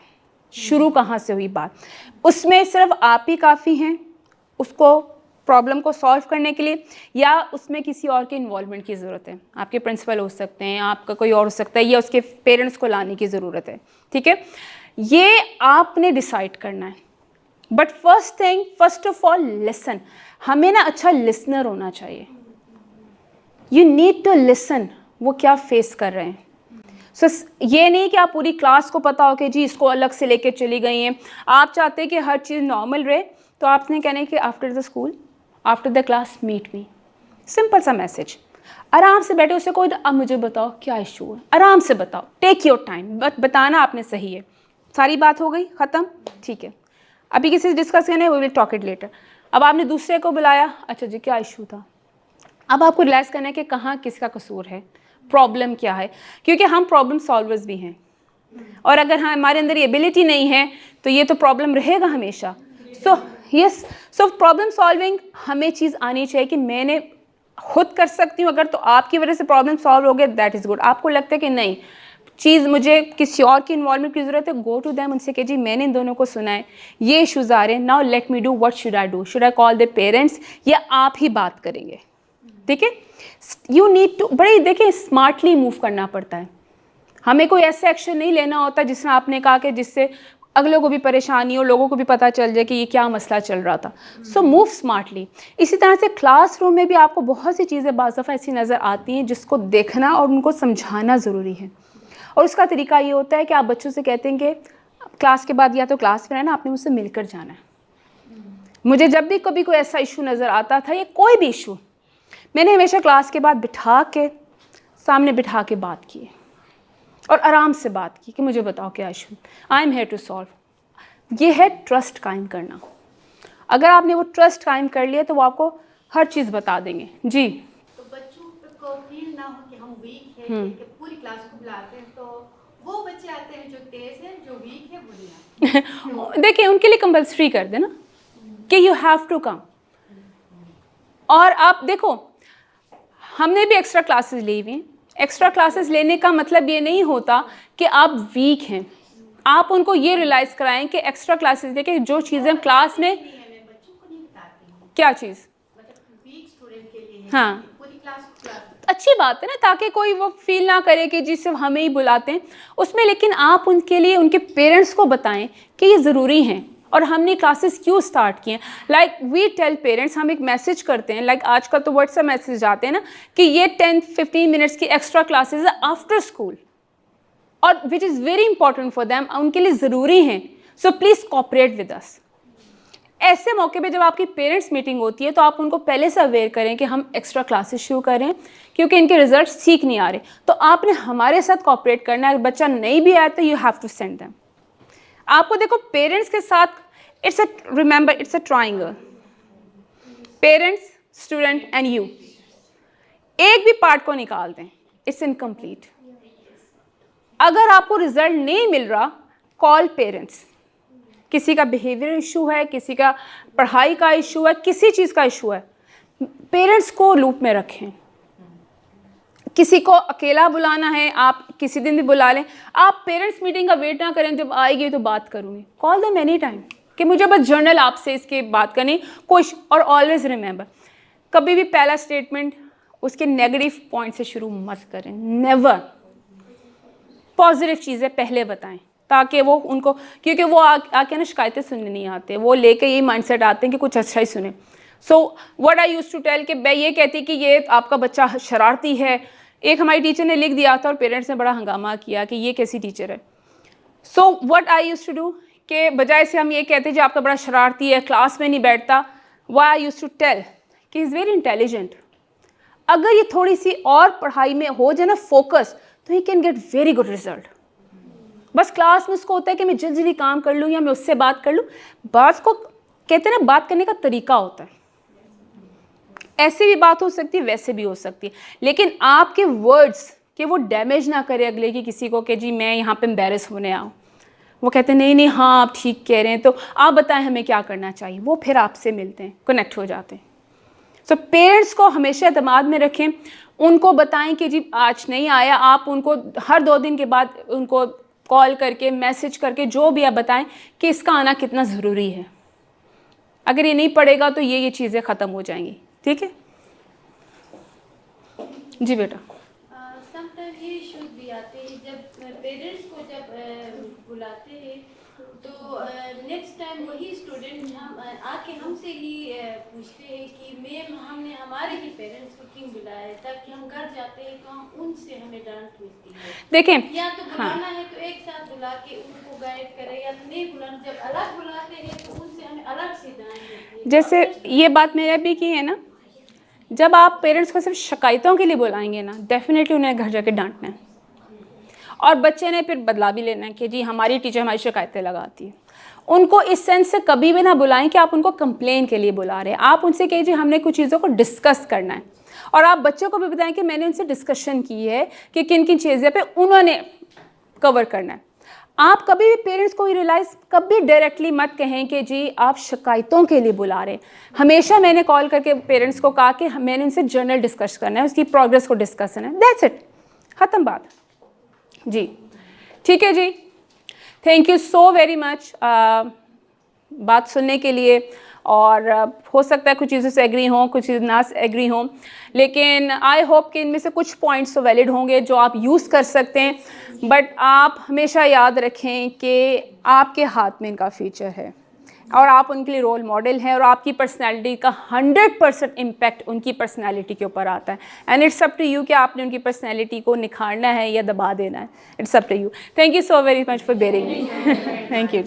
शुरू कहाँ से हुई बात। उसमें सिर्फ आप ही काफ़ी हैं उसको प्रॉब्लम को सॉल्व करने के लिए, या उसमें किसी और के इन्वॉल्वमेंट की ज़रूरत है। आपके प्रिंसिपल हो सकते हैं, आपका कोई और हो सकता है, या उसके पेरेंट्स को लाने की ज़रूरत है। ठीक है, ये आपने डिसाइड करना है। But first of all listen. हमें ना अच्छा लिसनर होना चाहिए। यू नीड टू लिसन, वो क्या फेस कर रहे हैं। ये नहीं कि आप पूरी क्लास को पता हो कि जी इसको अलग से लेके चली गई हैं। आप चाहते हैं कि हर चीज़ नॉर्मल रहे, तो आपने कहना है कि after the school, after the class meet me. Simple सा मैसेज, आराम से बैठे उससे कोई, अब मुझे बताओ क्या इशू है, आराम से बताओ, टेक योर टाइम, बट बताना आपने सही है। सारी बात हो गई ख़त्म, ठीक है, अभी किसी से डिस्कस करना है, we will talk it later. अब आपने दूसरे को बुलाया, अच्छा जी क्या इशू था, अब आपको रियलाइज़ करना है कि कहाँ किसका कसूर है, प्रॉब्लम क्या है, क्योंकि हम प्रॉब्लम सॉल्वर्स भी हैं, और अगर हमारे अंदर ये एबिलिटी नहीं है तो ये तो प्रॉब्लम रहेगा हमेशा। सो प्रॉब्लम सॉल्विंग हमें चीज़ आनी चाहिए कि मैंने खुद कर सकती हूँ, अगर तो आपकी वजह से प्रॉब्लम सॉल्व हो गया दैट इज़ गुड। आपको लगता है कि नहीं चीज़ मुझे किसी और की इन्वॉल्वमेंट की ज़रूरत है, गो टू देम, उनसे कह जी मैंने इन दोनों को सुना है, ये इशूज़ आ रहे हैं, now let me do, what should I do, should I call the parents, या आप ही बात करेंगे। ठीक है, यू नीड टू, बड़े देखिए स्मार्टली मूव करना पड़ता है। हमें कोई ऐसा एक्शन नहीं लेना होता जिसने आपने कहा कि जिससे अगलों को भी परेशानी हो, लोगों को भी पता चल जाए कि ये क्या मसला चल रहा था। So move smartly. इसी तरह से क्लासरूम में भी आपको बहुत सी चीज़ें बाज़ दफ़ा ऐसी नज़र आती हैं जिसको देखना और उनको समझाना ज़रूरी है। और उसका तरीका ये होता है कि आप बच्चों से कहते हैं कि क्लास के बाद या तो क्लास में रहना, आपने मुझसे मिलकर जाना है। मुझे जब भी कभी कोई ऐसा इशू नज़र आता था या कोई भी इशू, मैंने हमेशा क्लास के बाद बिठा के सामने बिठा के बात की और आराम से बात की कि मुझे बताओ क्या issue, I am here to solve. ये है ट्रस्ट कायम करना। अगर आपने वो ट्रस्ट कायम कर लिया तो वो आपको हर चीज़ बता देंगे। जी, तो बच्चों को फील ना हो कि हम वीक है, कि पूरी क्लास को बुलाते हैं तो वो बच्चे आते हैं जो तेज हैं, जो वीक है वो नहीं आते। देखिए उनके लिए कंपल्सरी कर देना कि यू हैव टू कम। और आप देखो हमने भी एक्स्ट्रा क्लासेस ली हुई हैं। एक्स्ट्रा क्लासेस लेने का मतलब ये नहीं होता कि आप वीक हैं। आप उनको ये रियलाइज़ कराएं कि एक्स्ट्रा क्लासेस लेके जो चीज़ें क्लास में, बच्चों को नहीं बताती हूँ, क्या चीज़, मतलब वीक स्टूडेंट के लिए हाँ पूरी क्लास को अच्छी बात है ना, ताकि कोई वो फील ना करे कि जी सिर्फ हमें ही बुलाते हैं उसमें। लेकिन आप उनके लिए उनके पेरेंट्स को बताएं कि ये ज़रूरी हैं और हमने क्लासेस क्यों स्टार्ट किए हैं। लाइक वी टेल पेरेंट्स, हम एक मैसेज करते हैं, लाइक आजकल तो व्हाट्सएप मैसेज आते हैं ना कि ये 10-15 मिनट्स की एक्स्ट्रा क्लासेस है आफ्टर स्कूल, और which is very important for them, उनके लिए ज़रूरी हैं। So please cooperate with us. ऐसे मौके पे जब आपकी पेरेंट्स मीटिंग होती है तो आप उनको पहले से अवेयर करें कि हम एक्स्ट्रा क्लासेस शुरू करें क्योंकि इनके रिजल्ट ठीक नहीं आ रहे, तो आपने हमारे साथ कोऑपरेट करना है। अगर बच्चा नहीं भी आया तो you have to send them. आपको देखो पेरेंट्स के साथ it's a triangle, parents, student and you. एक भी पार्ट को निकाल दें, इट्स इनकम्प्लीट। अगर आपको रिजल्ट नहीं मिल रहा, कॉल पेरेंट्स। किसी का बिहेवियर इशू है, किसी का पढ़ाई का इशू है, किसी चीज़ का इशू है, पेरेंट्स को लूप में रखें। किसी को अकेला बुलाना है, आप किसी दिन भी बुला लें। आप पेरेंट्स मीटिंग का वेट ना करें, जब आएगी तो बात करूँगी। कॉल देम एनी टाइम कि मुझे बस जर्नल आपसे इसके बात करनी कुछ। और ऑलवेज रिमेंबर, कभी भी पहला स्टेटमेंट उसके नेगेटिव पॉइंट से शुरू मत करें, नेवर। पॉजिटिव चीज़ें पहले बताएं ताकि वो उनको, क्योंकि वो आके ना शिकायतें सुनने नहीं आते, वो लेके यही माइंडसेट आते हैं कि कुछ अच्छा ही सुने। So what I used to tell कि मैं ये कहती कि ये आपका बच्चा शरारती है। एक हमारी टीचर ने लिख दिया था और पेरेंट्स ने बड़ा हंगामा किया कि ये कैसी टीचर है। So what I used to do कि बजाय से हम ये कहते जी आपका बड़ा शरारती है, क्लास में नहीं बैठता, why I used to tell कि इज़ वेरी इंटेलिजेंट। अगर ये थोड़ी सी और पढ़ाई में हो जाए ना फोकस, तो he can get very good result. बस क्लास में उसको होता है कि मैं जल्दी जल्दी काम कर लूँ या मैं उससे बात कर लूँ। बात को कहते हैं ना, बात करने का तरीका होता है, ऐसे भी बात हो सकती है, वैसे भी हो सकती है, लेकिन आपके वर्ड्स कि वो डैमेज ना करे अगले की किसी को कि जी मैं यहाँ पे एम्बेरस होने आऊँ। वो कहते हैं नहीं नहीं हाँ आप ठीक कह रहे हैं, तो आप बताएं हमें क्या करना चाहिए। वो फिर आपसे मिलते हैं, कनेक्ट हो जाते हैं। सो पेरेंट्स को हमेशा दिमाग में रखें, उनको बताएं कि जी आज नहीं आया, आप उनको हर 2 दिन के बाद उनको कॉल करके मैसेज करके जो भी आप बताएं कि इसका आना कितना ज़रूरी है। अगर ये नहीं पड़ेगा तो ये चीज़ें ख़त्म हो जाएंगी। ठीक है जी बेटा। समटाइम ये इश्यूज भी आते हैं जब पेरेंट्स को जब बुलाते हैं तो नेक्स्ट टाइम वही स्टूडेंट हम आके हमसे ही पूछते हैं कि मैम हमने हमारे ही पेरेंट्स को क्यों बुलाया है, ताकि हम घर जाते हैं तो हम उनसे हमें डांट मिलती है। देखें या तो बुलाना है तो एक साथ बुला के उनको गाइड करें, या तो नहीं बुलाना, जब अलग बुलाते हैं तो उनसे हमें अलग से डांट मिलती है। जैसे ये बात मैंने भी की है ना, जब आप पेरेंट्स को सिर्फ शिकायतों के लिए बुलाएंगे ना, डेफिनेटली उन्हें घर जाके डांटना है, और बच्चे ने फिर बदला भी लेना है कि जी हमारी टीचर हमारी शिकायतें लगाती है। उनको इस सेंस से कभी भी ना बुलाएं कि आप उनको कंप्लेन के लिए बुला रहे हैं। आप उनसे कहिए जी हमने कुछ चीज़ों को डिस्कस करना है, और आप बच्चों को भी बताएं कि मैंने उनसे डिस्कशन की है कि किन किन चीज़ों पे उन्होंने कवर करना है। आप कभी भी पेरेंट्स को रियलाइज़ कभी डायरेक्टली मत कहें कि जी आप शिकायतों के लिए बुला रहे हैं। हमेशा मैंने कॉल करके पेरेंट्स को कहा कि मैंने उनसे जर्नल डिस्कस करना है, उसकी प्रोग्रेस को डिस्कस करना है, दैट्स इट, ख़त्म बात जी। ठीक है जी, thank you so very much बात सुनने के लिए। और हो सकता है कुछ चीज़ों से एग्री हों, कुछ चीज़ ना एग्री हों, लेकिन आई होप कि इनमें से कुछ पॉइंट्स तो वैलिड होंगे जो आप यूज़ कर सकते हैं। बट आप हमेशा याद रखें कि आपके हाथ में इनका फ्यूचर है और आप उनके लिए रोल मॉडल हैं, और आपकी पर्सनैलिटी का 100% इम्पैक्ट उनकी पर्सनैलिटी के ऊपर आता है। And it's up to you कि आपने उनकी पर्सनैलिटी को निखारना है या दबा देना है। It's up to you. Thank you so very much for bearing me. Thank you.